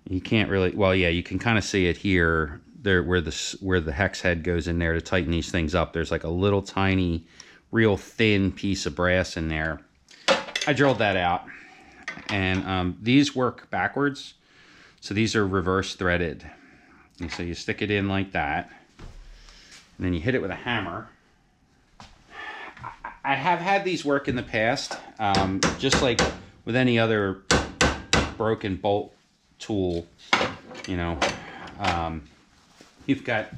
You can't really. Well, yeah, you can kind of see it here. There, where the hex head goes in there to tighten these things up. There's like a little tiny, real thin piece of brass in there. I drilled that out, and these work backwards. So these are reverse threaded. And so you stick it in like that, and then you hit it with a hammer. I have had these work in the past, just like with any other broken bolt tool, you know. You've got,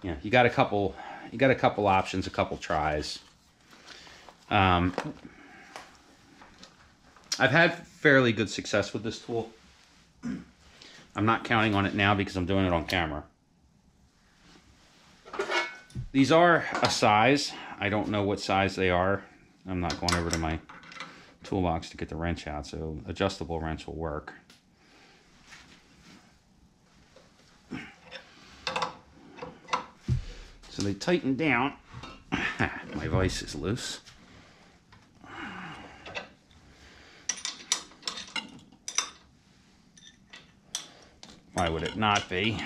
you know, you got a couple options, a couple tries. I've had fairly good success with this tool. I'm not counting on it now because I'm doing it on camera. These are a size. I don't know what size they are. I'm not going over to my toolbox to get the wrench out, so adjustable wrench will work. So they tighten down. My vise is loose. Why would it not be?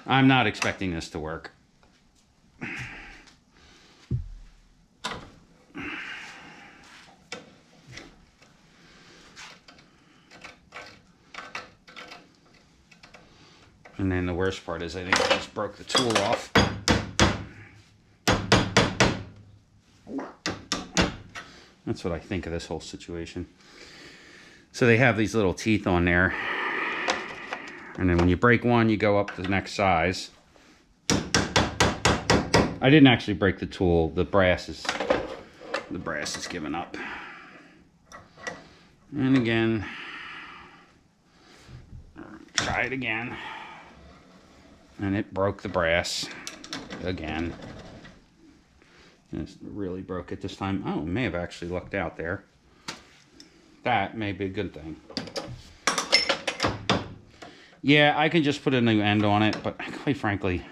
I'm not expecting this to work. And then the worst part is I think I just broke the tool off. That's what I think of this whole situation. So they have these little teeth on there. And then when you break one, you go up to the next size. I didn't actually break the tool. The brass is giving up. And again, try it again. And it broke the brass again. It really broke it this time. Oh, it may have actually lucked out there. That may be a good thing. Yeah, I can just put a new end on it, but quite frankly,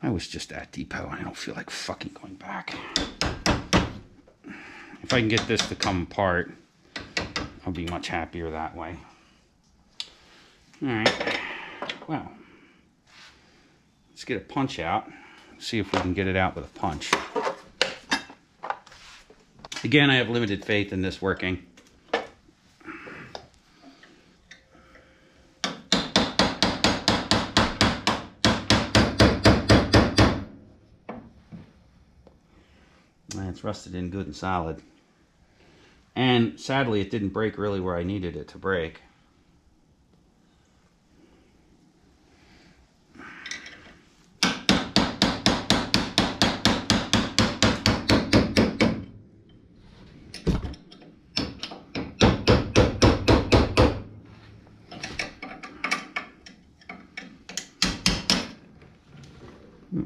I was just at depot. I don't feel like fucking going back. If I can get this to come apart, I'll be much happier that way. All right. Well, let's get a punch out. See if we can get it out with a punch. Again, I have limited faith in this working. It's rusted in good and solid. And sadly, it didn't break really where I needed it to break.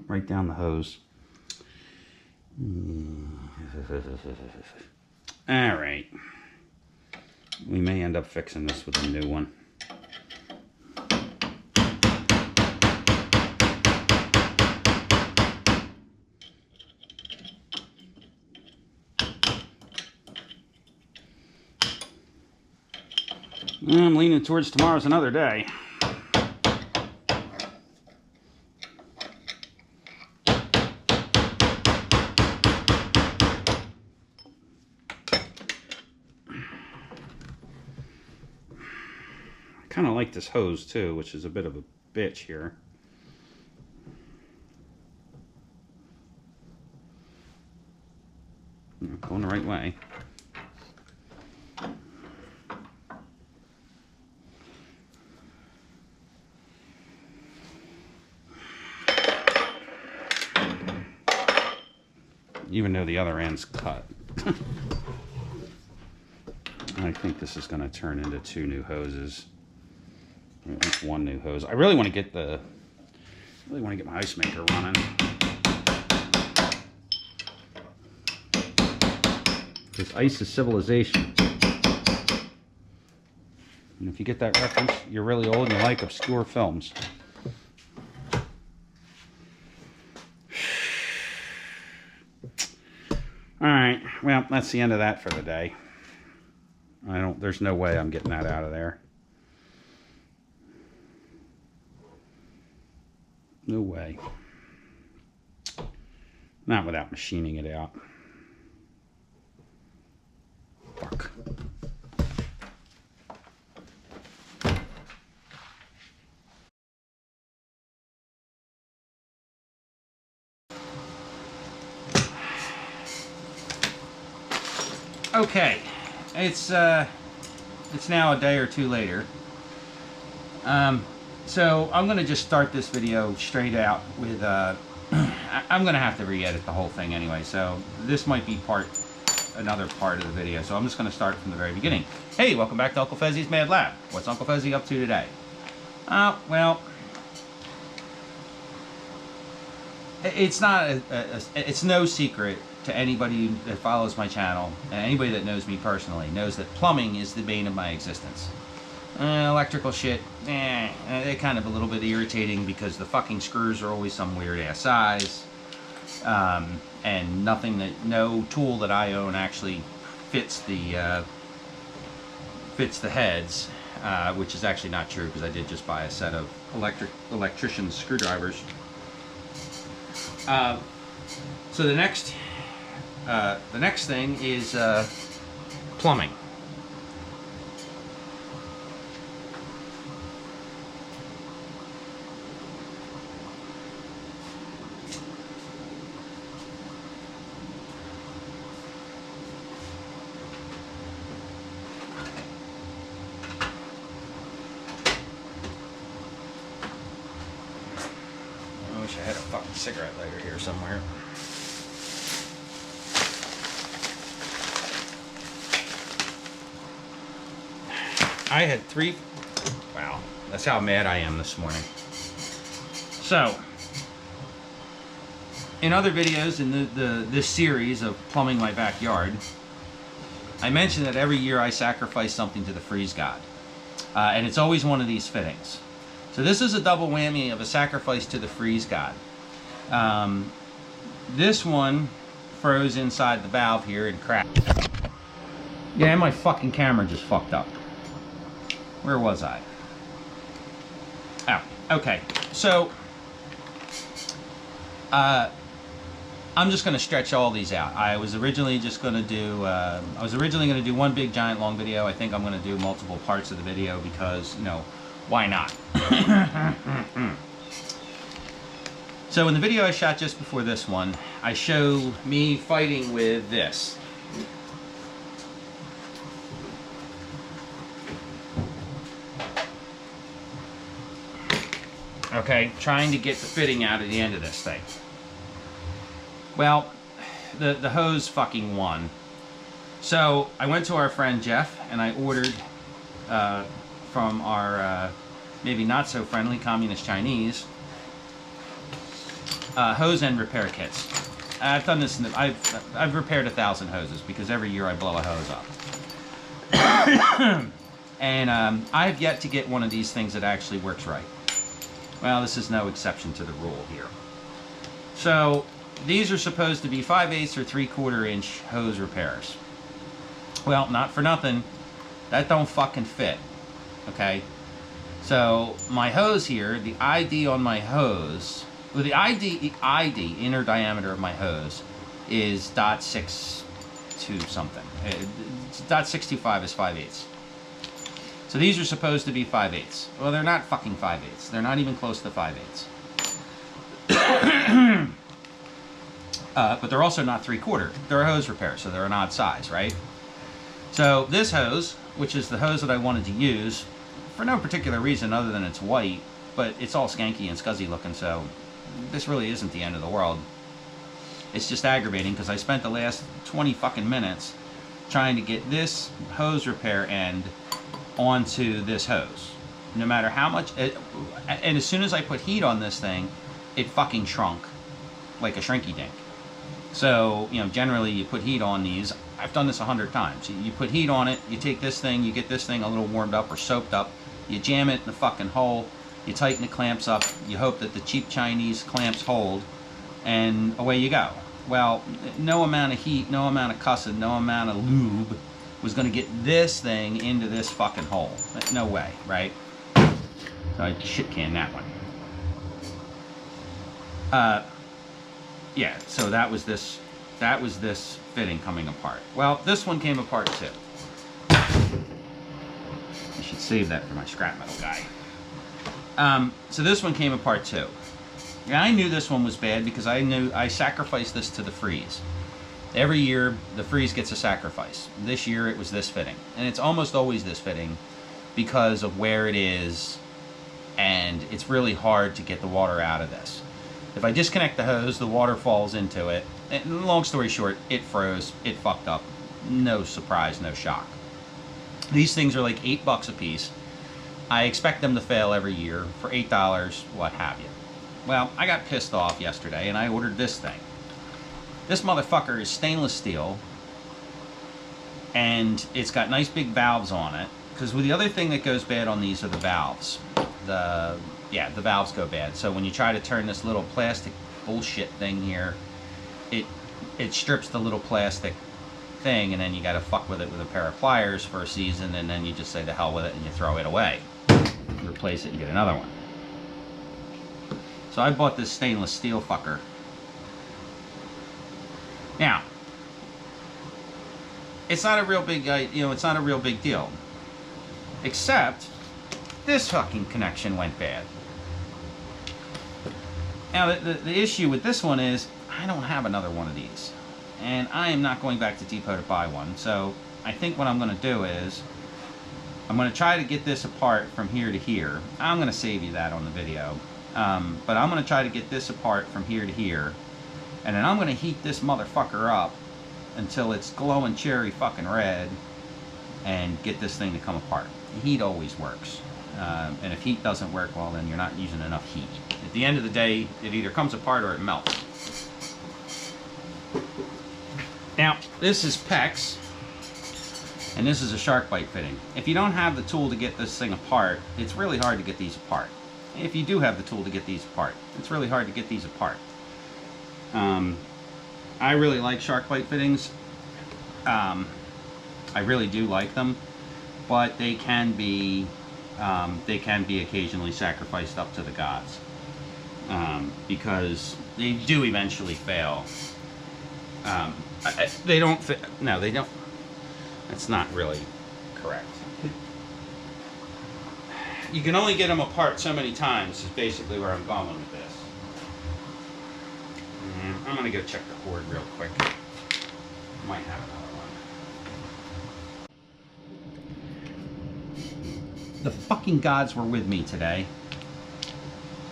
Right down the hose. All right. We may end up fixing this with a new one. I'm leaning towards tomorrow's another day. Kind of like this hose too, which is a bit of a bitch here. going the right way. Even though the other end's cut. I think this is going to turn into 2 new hoses. Or at least 1 new hose. I really want to get my ice maker running. Because ice is civilization. And if you get that reference, you're really old and you like obscure films. Alright, well, that's the end of that for the day. There's no way I'm getting that out of there. No way. Not without machining it out. Fuck. Okay, it's now a day or 2 later. So I'm gonna just start this video straight out with I'm gonna have to re-edit the whole thing anyway, so this might be another part of the video. So I'm just gonna start from the very beginning. Hey, welcome back to Uncle Fezzi's Mad Lab. What's Uncle Fezzi up to today? Well, it's not it's no secret to anybody that follows my channel, and anybody that knows me personally knows that plumbing is the bane of my existence. Electrical shit, they're kind of a little bit irritating because the fucking screws are always some weird ass size, and no tool that I own actually fits the heads, which is actually not true because I did just buy a set of electrician's screwdrivers. So the next thing is plumbing. I wish I had a fucking cigarette lighter here somewhere. I had 3. Wow, that's how mad I am this morning. So, in other videos in this series of plumbing my backyard, I mentioned that every year I sacrifice something to the freeze god, and it's always one of these fittings. So this is a double whammy of a sacrifice to the freeze god. This one froze inside the valve here and cracked. Yeah, and my fucking camera just fucked up. Where was I? Oh, okay. So, I'm just going to stretch all these out. I was originally just going to do, one big giant long video. I think I'm going to do multiple parts of the video because, why not? So in the video I shot just before this one, I show me fighting with this. Okay, trying to get the fitting out at the end of this thing. Well, the hose fucking won. So I went to our friend Jeff and I ordered from our maybe not so friendly communist Chinese hose end repair kits. I've done this. I've repaired 1,000 hoses because every year I blow a hose up. And I have yet to get one of these things that actually works right. Well, this is no exception to the rule here. So these are supposed to be 5/8 or 3/4 inch hose repairs. Well, not for nothing, that don't fucking fit. Okay, so my hose here, the ID on my hose, well, the ID inner diameter of my hose is .62 something. .625 is 5/8. So these are supposed to be 5/8. Well, they're not fucking 5/8. They're not even close to 5/8. but they're also not 3/4. They're a hose repair, so they're an odd size, right? So this hose, which is the hose that I wanted to use, for no particular reason other than it's white, but it's all skanky and scuzzy looking, so this really isn't the end of the world. It's just aggravating because I spent the last 20 fucking minutes trying to get this hose repair end onto this hose. No matter how much, and as soon as I put heat on this thing, it fucking shrunk like a shrinky dink. So, you know, generally you put heat on these. I've done this 100 times. You put heat on it, you take this thing, you get this thing a little warmed up or soaked up, you jam it in the fucking hole, you tighten the clamps up, you hope that the cheap Chinese clamps hold, and away you go. Well, no amount of heat, no amount of cussing, no amount of lube was going to get this thing into this fucking hole. No way, right? So I shit canned that one. Yeah, so that was this fitting coming apart. Well, this one came apart too. I should save that for my scrap metal guy. So this one came apart too. And I knew this one was bad because I knew I sacrificed this to the freeze. Every year, the freeze gets a sacrifice. This year, it was this fitting. And it's almost always this fitting because of where it is, and it's really hard to get the water out of this. If I disconnect the hose, the water falls into it. And long story short, it froze, it fucked up. No surprise, no shock. These things are like $8 a piece. I expect them to fail every year for $8, what have you. Well, I got pissed off yesterday and I ordered this thing. This motherfucker is stainless steel and it's got nice big valves on it. Because the other thing that goes bad on these are the valves. The valves go bad. So when you try to turn this little plastic bullshit thing here, it strips the little plastic thing, and then you got to fuck with it with a pair of pliers for a season, and then you just say the hell with it and you throw it away. Replace it and get another one. So I bought this stainless steel fucker. Now, it's not a real big, it's not a real big deal. Except this fucking connection went bad. Now the issue with this one is I don't have another one of these, and I am not going back to Depot to buy one. So I think what I'm going to do is I'm going to try to get this apart from here to here. I'm going to save you that on the video, but I'm going to try to get this apart from here to here, and then I'm going to heat this motherfucker up until it's glowing cherry fucking red, and get this thing to come apart. Heat always works. And if heat doesn't work, well, then you're not using enough heat. At the end of the day, it either comes apart or it melts. Now, this is PEX, and this is a shark bite fitting. If you don't have the tool to get this thing apart, it's really hard to get these apart. If you do have the tool to get these apart, it's really hard to get these apart. I really like shark bite fittings. I really do like them, but they can be occasionally sacrificed up to the gods, because they do eventually fail. They don't fit. No, they don't. That's not really correct. You can only get them apart so many times is basically where I'm going with this. And I'm gonna go check the cord real quick. Might have another one. The fucking gods were with me today.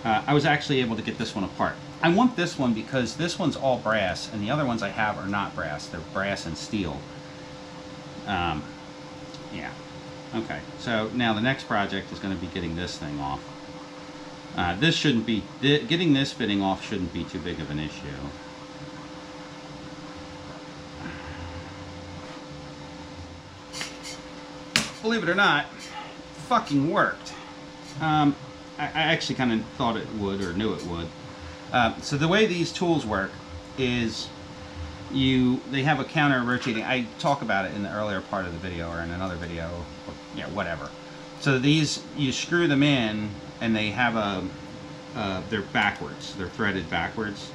I was actually able to get this one apart. I want this one because this one's all brass, and the other ones I have are not brass. They're brass and steel. Yeah. Okay, so now the next project is going to be getting this thing off. This shouldn't be, getting this fitting off shouldn't be too big of an issue. Believe it or not, fucking worked. I actually kind of thought it would, or knew it would. So the way these tools work is they have a counter rotating. I talk about it in the earlier part of the video or in another video, or, yeah, whatever. So these, you screw them in and they have they're backwards. They're threaded backwards.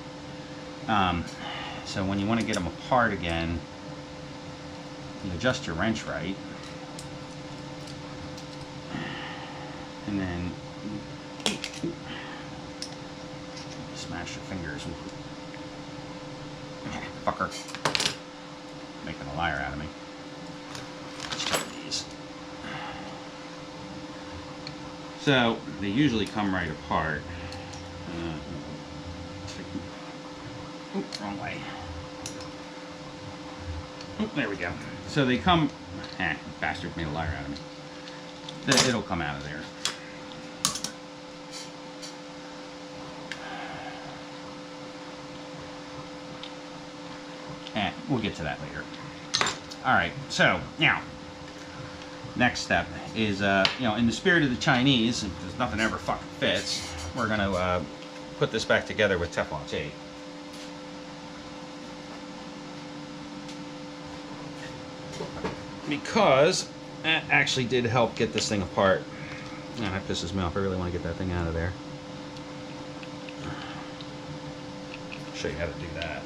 So when you want to get them apart again, you adjust your wrench right. And then smash your fingers. Fucker. Making a liar out of me. Let's try these. So, they usually come right apart. Oops, wrong way. Oop, there we go. So they come... bastard made a liar out of me. It'll come out of there. We'll get to that later. Alright, so now, next step is, you know, in the spirit of the Chinese, because nothing ever fucking fits, we're going to put this back together with Teflon tape. Because that actually did help get this thing apart. And that pisses me off. I really want to get that thing out of there. I'll show you how to do that.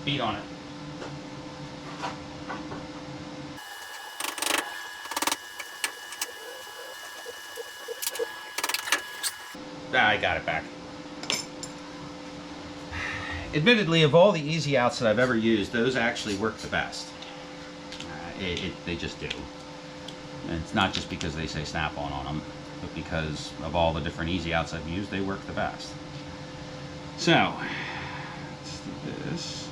Beat on it. I got it back. Admittedly, of all the easy outs that I've ever used, those actually work the best. They just do. And it's not just because they say snap-on them, but because of all the different easy outs I've used, they work the best. So, let's do this.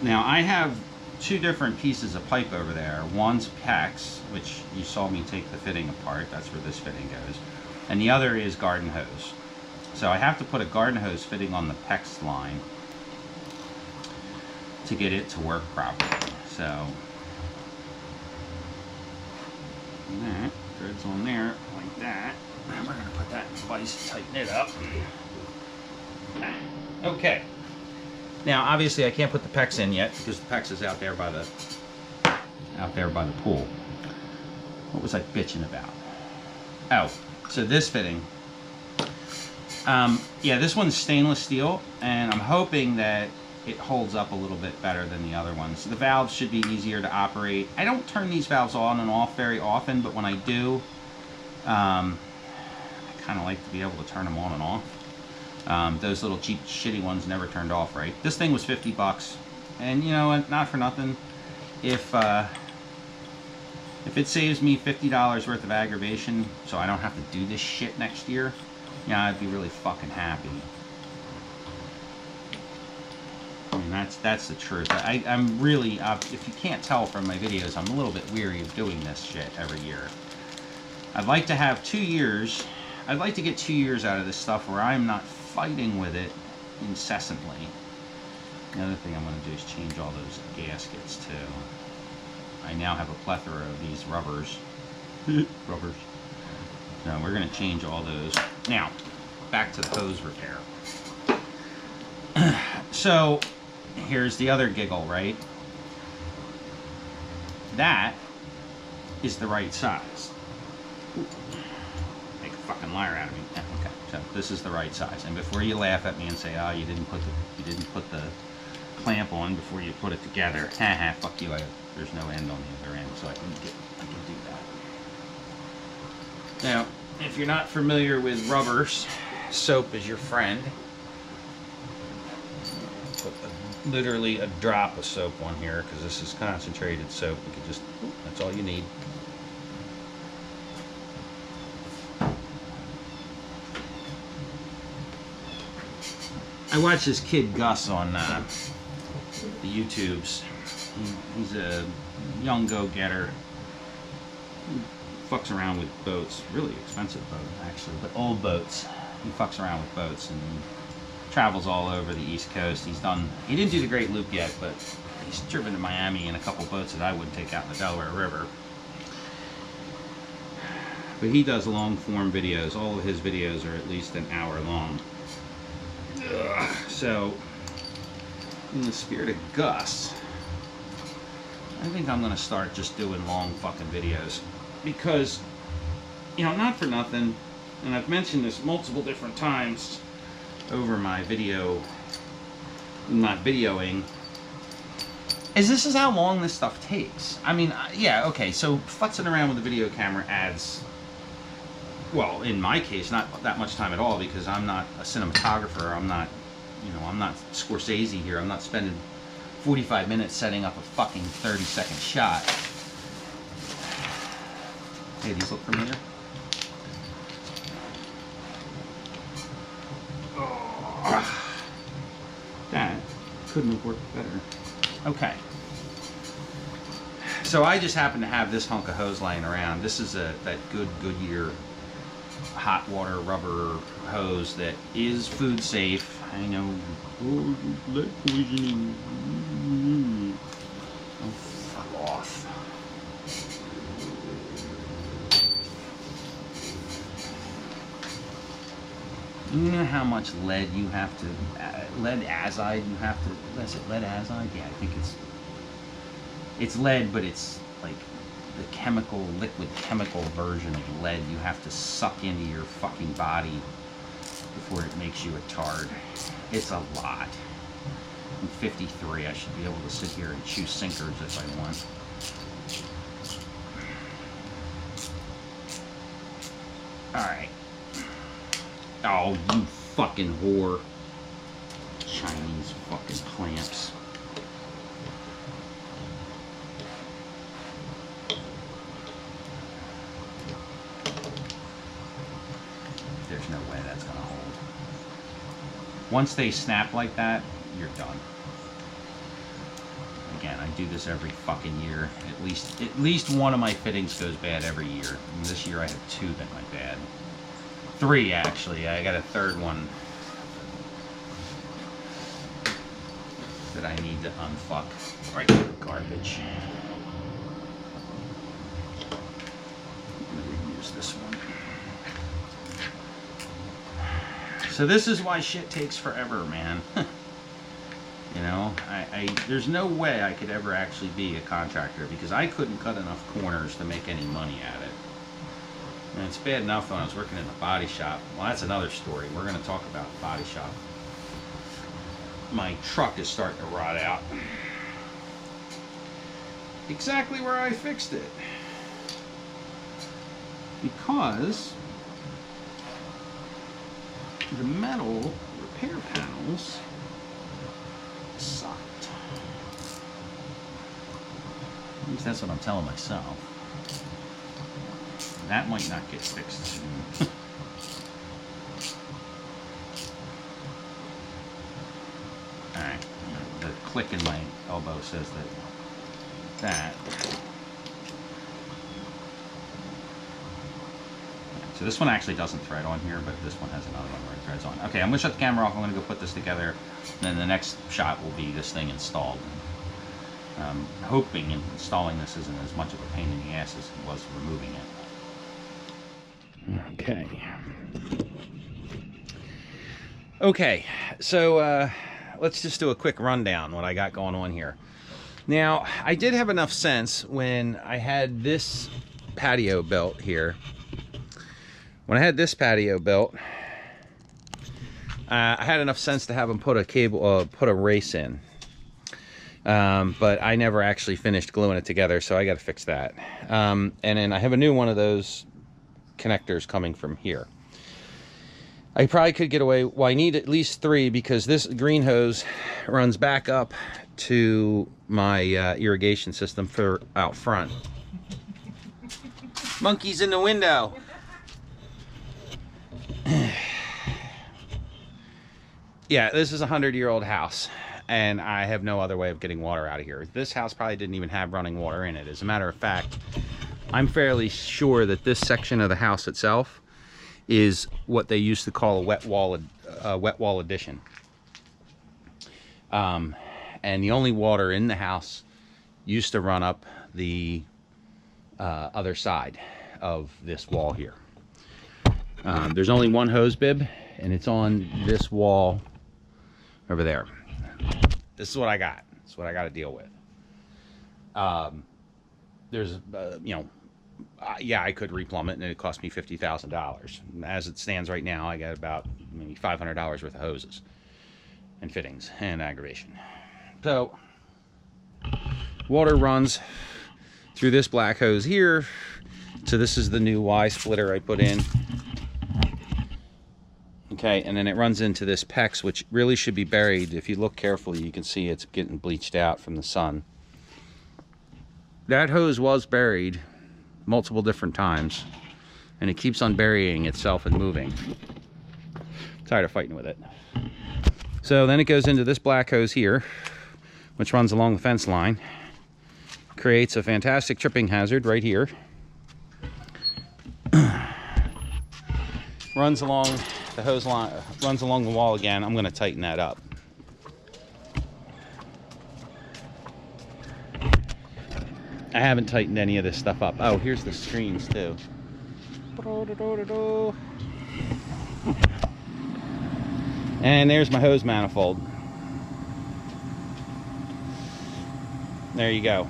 Now, I have two different pieces of pipe over there. One's PEX, which you saw me take the fitting apart. That's where this fitting goes. And the other is garden hose. So I have to put a garden hose fitting on the PEX line to get it to work properly. So that threads on there like that. And we're going to put that in place, tighten it up. Okay. Now, obviously, I can't put the PEX in yet because the PEX is out there by the pool. What was I bitching about? Oh, so this fitting. Yeah, this one's stainless steel, and I'm hoping that it holds up a little bit better than the other ones. The valves should be easier to operate. I don't turn these valves on and off very often, but when I do, I kind of like to be able to turn them on and off. Those little cheap, shitty ones never turned off right. This thing was 50 bucks, and you know what? Not for nothing. If it saves me $50 worth of aggravation, so I don't have to do this shit next year, yeah, I'd be really fucking happy. I mean, that's the truth. I'm really, if you can't tell from my videos, I'm a little bit weary of doing this shit every year. I'd like to have 2 years. I'd like to get 2 years out of this stuff where I'm not fighting with it incessantly. The other thing I'm going to do is change all those gaskets too. I now have a plethora of these rubbers. Rubbers. So we're going to change all those. Now, back to the hose repair. So, here's the other giggle, right? That is the right size. Make a fucking liar out of me. Okay, so this is the right size. And before you laugh at me and say, "Oh, you didn't put the clamp on before you put it together," haha, fuck you. There's no end on the other end, so I can do that. Now, if you're not familiar with rubbers, soap is your friend. Put literally a drop of soap on here because this is concentrated soap. You can just, that's all you need. I watch this kid Gus on the YouTubes. He's a young go-getter. He fucks around with boats. Really expensive boat, actually, but old boats. He fucks around with boats and travels all over the East Coast. He didn't do the Great Loop yet, but he's driven to Miami in a couple boats that I wouldn't take out in the Delaware River. But he does long-form videos. All of his videos are at least an hour long. So, in the spirit of Gus, I think I'm going to start just doing long fucking videos. Because, you know, not for nothing, and I've mentioned this multiple different times over my video, not videoing, is this is how long this stuff takes. I mean, yeah, okay, so futzing around with the video camera adds, well, in my case, not that much time at all because I'm not a cinematographer. I'm not, You know, I'm not Scorsese here. I'm not spending 45 minutes setting up a fucking 30-second shot. Hey, these look familiar? Oh, that couldn't have worked better. Okay. So I just happen to have this hunk of hose laying around. This is that good Goodyear hot water rubber hose that is food safe. I know. Oh, lead poisoning. Oh, fuck off. You know how much lead you have to, lead azide you have to, is it lead azide? Yeah, I think it's lead, but it's like the chemical, liquid chemical version of lead you have to suck into your fucking body before it makes you a tard. It's a lot. I'm 53, I should be able to sit here and chew sinkers if I want. Alright. Oh, you fucking whore. Chinese fucking clamps. There's no way that's gonna hold. Once they snap like that, you're done. Again, I do this every fucking year. At least one of my fittings goes bad every year. And this year I had 2 that went bad. 3 actually. I got a 3rd one that I need to unfuck. Right, garbage. I'm gonna reuse this one. So this is why shit takes forever, man. You know, there's no way I could ever actually be a contractor because I couldn't cut enough corners to make any money at it. And it's bad enough when I was working in the body shop. Well, that's another story. We're going to talk about the body shop. My truck is starting to rot out. Exactly where I fixed it. Because the metal repair panels sucked. At least that's what I'm telling myself. That might not get fixed soon. Alright, the click in my elbow says that. So this one actually doesn't thread on here, but this one has another one where it threads on. Okay, I'm going to shut the camera off. I'm going to go put this together. And then the next shot will be this thing installed. I'm hoping installing this isn't as much of a pain in the ass as it was removing it. Okay. Okay, so let's just do a quick rundown what I got going on here. Now, I did have enough sense when I had this patio built here. When I had this patio built, I had enough sense to have them put a cable, put a race in. But I never actually finished gluing it together, so I got to fix that. And then I have a new one of those connectors coming from here. I probably could get away. Well, I need at least 3 because this green hose runs back up to my irrigation system for out front. Monkeys in the window. Yeah, this is a 100-year-old house, and I have no other way of getting water out of here. This house probably didn't even have running water in it. As a matter of fact, I'm fairly sure that this section of the house itself is what they used to call a wet wall addition. And the only water in the house used to run up the other side of this wall here. There's only one hose bib, and it's on this wall over there. This is what I got. This is what I got to deal with. There's, you know, yeah, I could replumb it, and it cost me $50,000. As it stands right now, I got about maybe $500 worth of hoses and fittings and aggravation. So, water runs through this black hose here. So this is the new Y splitter I put in. Okay, and then it runs into this PEX, which really should be buried. If you look carefully, you can see it's getting bleached out from the sun. That hose was buried multiple different times, and it keeps on burying itself and moving. Tired of fighting with it. So then it goes into this black hose here, which runs along the fence line. Creates a fantastic tripping hazard right here. Runs along the hose line, runs along the wall again. I'm going to tighten that up. I haven't tightened any of this stuff up. Oh, here's the screens too. And there's my hose manifold. There you go.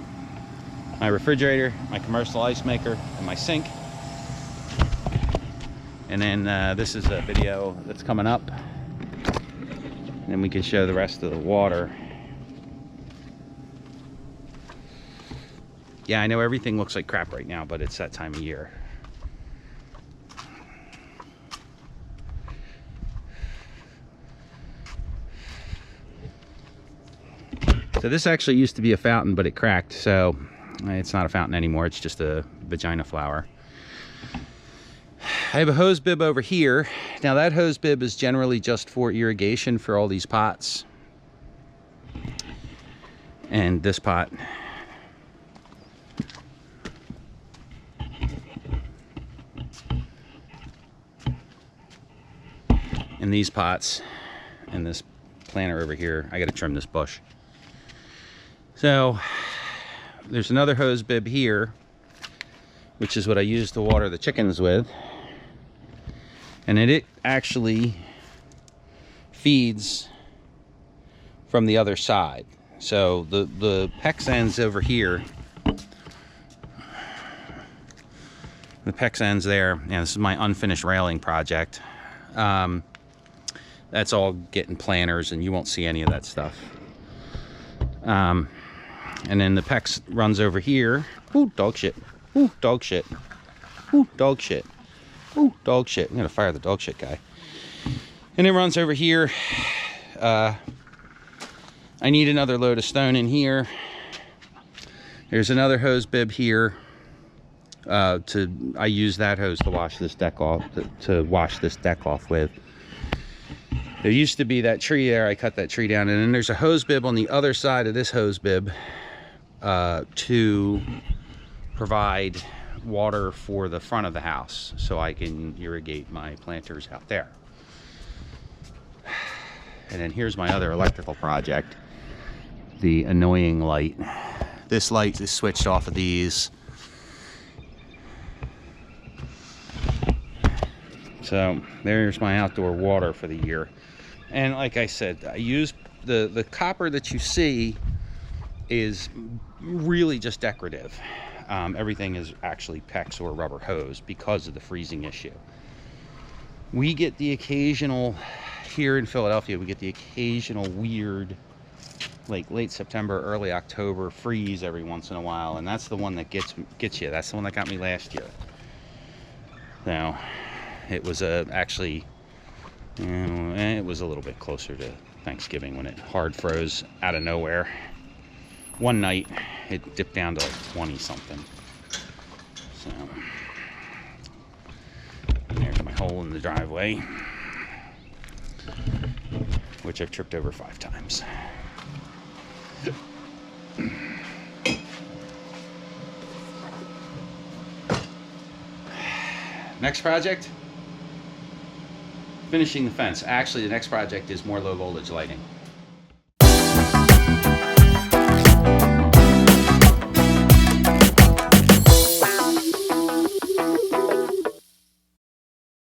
My refrigerator, my commercial ice maker, and my sink. And then this is a video that's coming up. And then we can show the rest of the water. Yeah, I know everything looks like crap right now, but it's that time of year. So this actually used to be a fountain, but it cracked, so it's not a fountain anymore. It's just a vagina flower. I have a hose bib over here. Now that hose bib is generally just for irrigation for all these pots. And this pot. And these pots. And this planter over here. I gotta trim this bush. So there's another hose bib here, which is what I use to water the chickens with. And it actually feeds from the other side. So the PEX ends over here. The PEX ends there. Yeah, this is my unfinished railing project. That's all getting planters, and you won't see any of that stuff. And then the PEX runs over here. Ooh, dog shit. Ooh, dog shit. Ooh, dog shit. Ooh, dog shit. I'm gonna fire the dog shit guy. And it runs over here. I need another load of stone in here. There's another hose bib here. I use that hose to wash this deck off. To wash this deck off with. There used to be that tree there. I cut that tree down, and then there's a hose bib on the other side of this hose bib to provide water for the front of the house, so I can irrigate my planters out there. And then here's my other electrical project, the annoying light. This light is switched off of these. So there's my outdoor water for the year. And like I said, I use the copper that you see is really just decorative. Everything is actually PEX or rubber hose because of the freezing issue. We get the occasional, here in Philadelphia, we get the occasional weird, like late September, early October freeze every once in a while, and that's the one that gets you. That's the one that got me last year. Now, it was actually, it was a little bit closer to Thanksgiving when it hard froze out of nowhere. One night, it dipped down to like 20 something. So, and there's my hole in the driveway, which I've tripped over 5 times. Next project, finishing the fence. Actually, the next project is more low voltage lighting.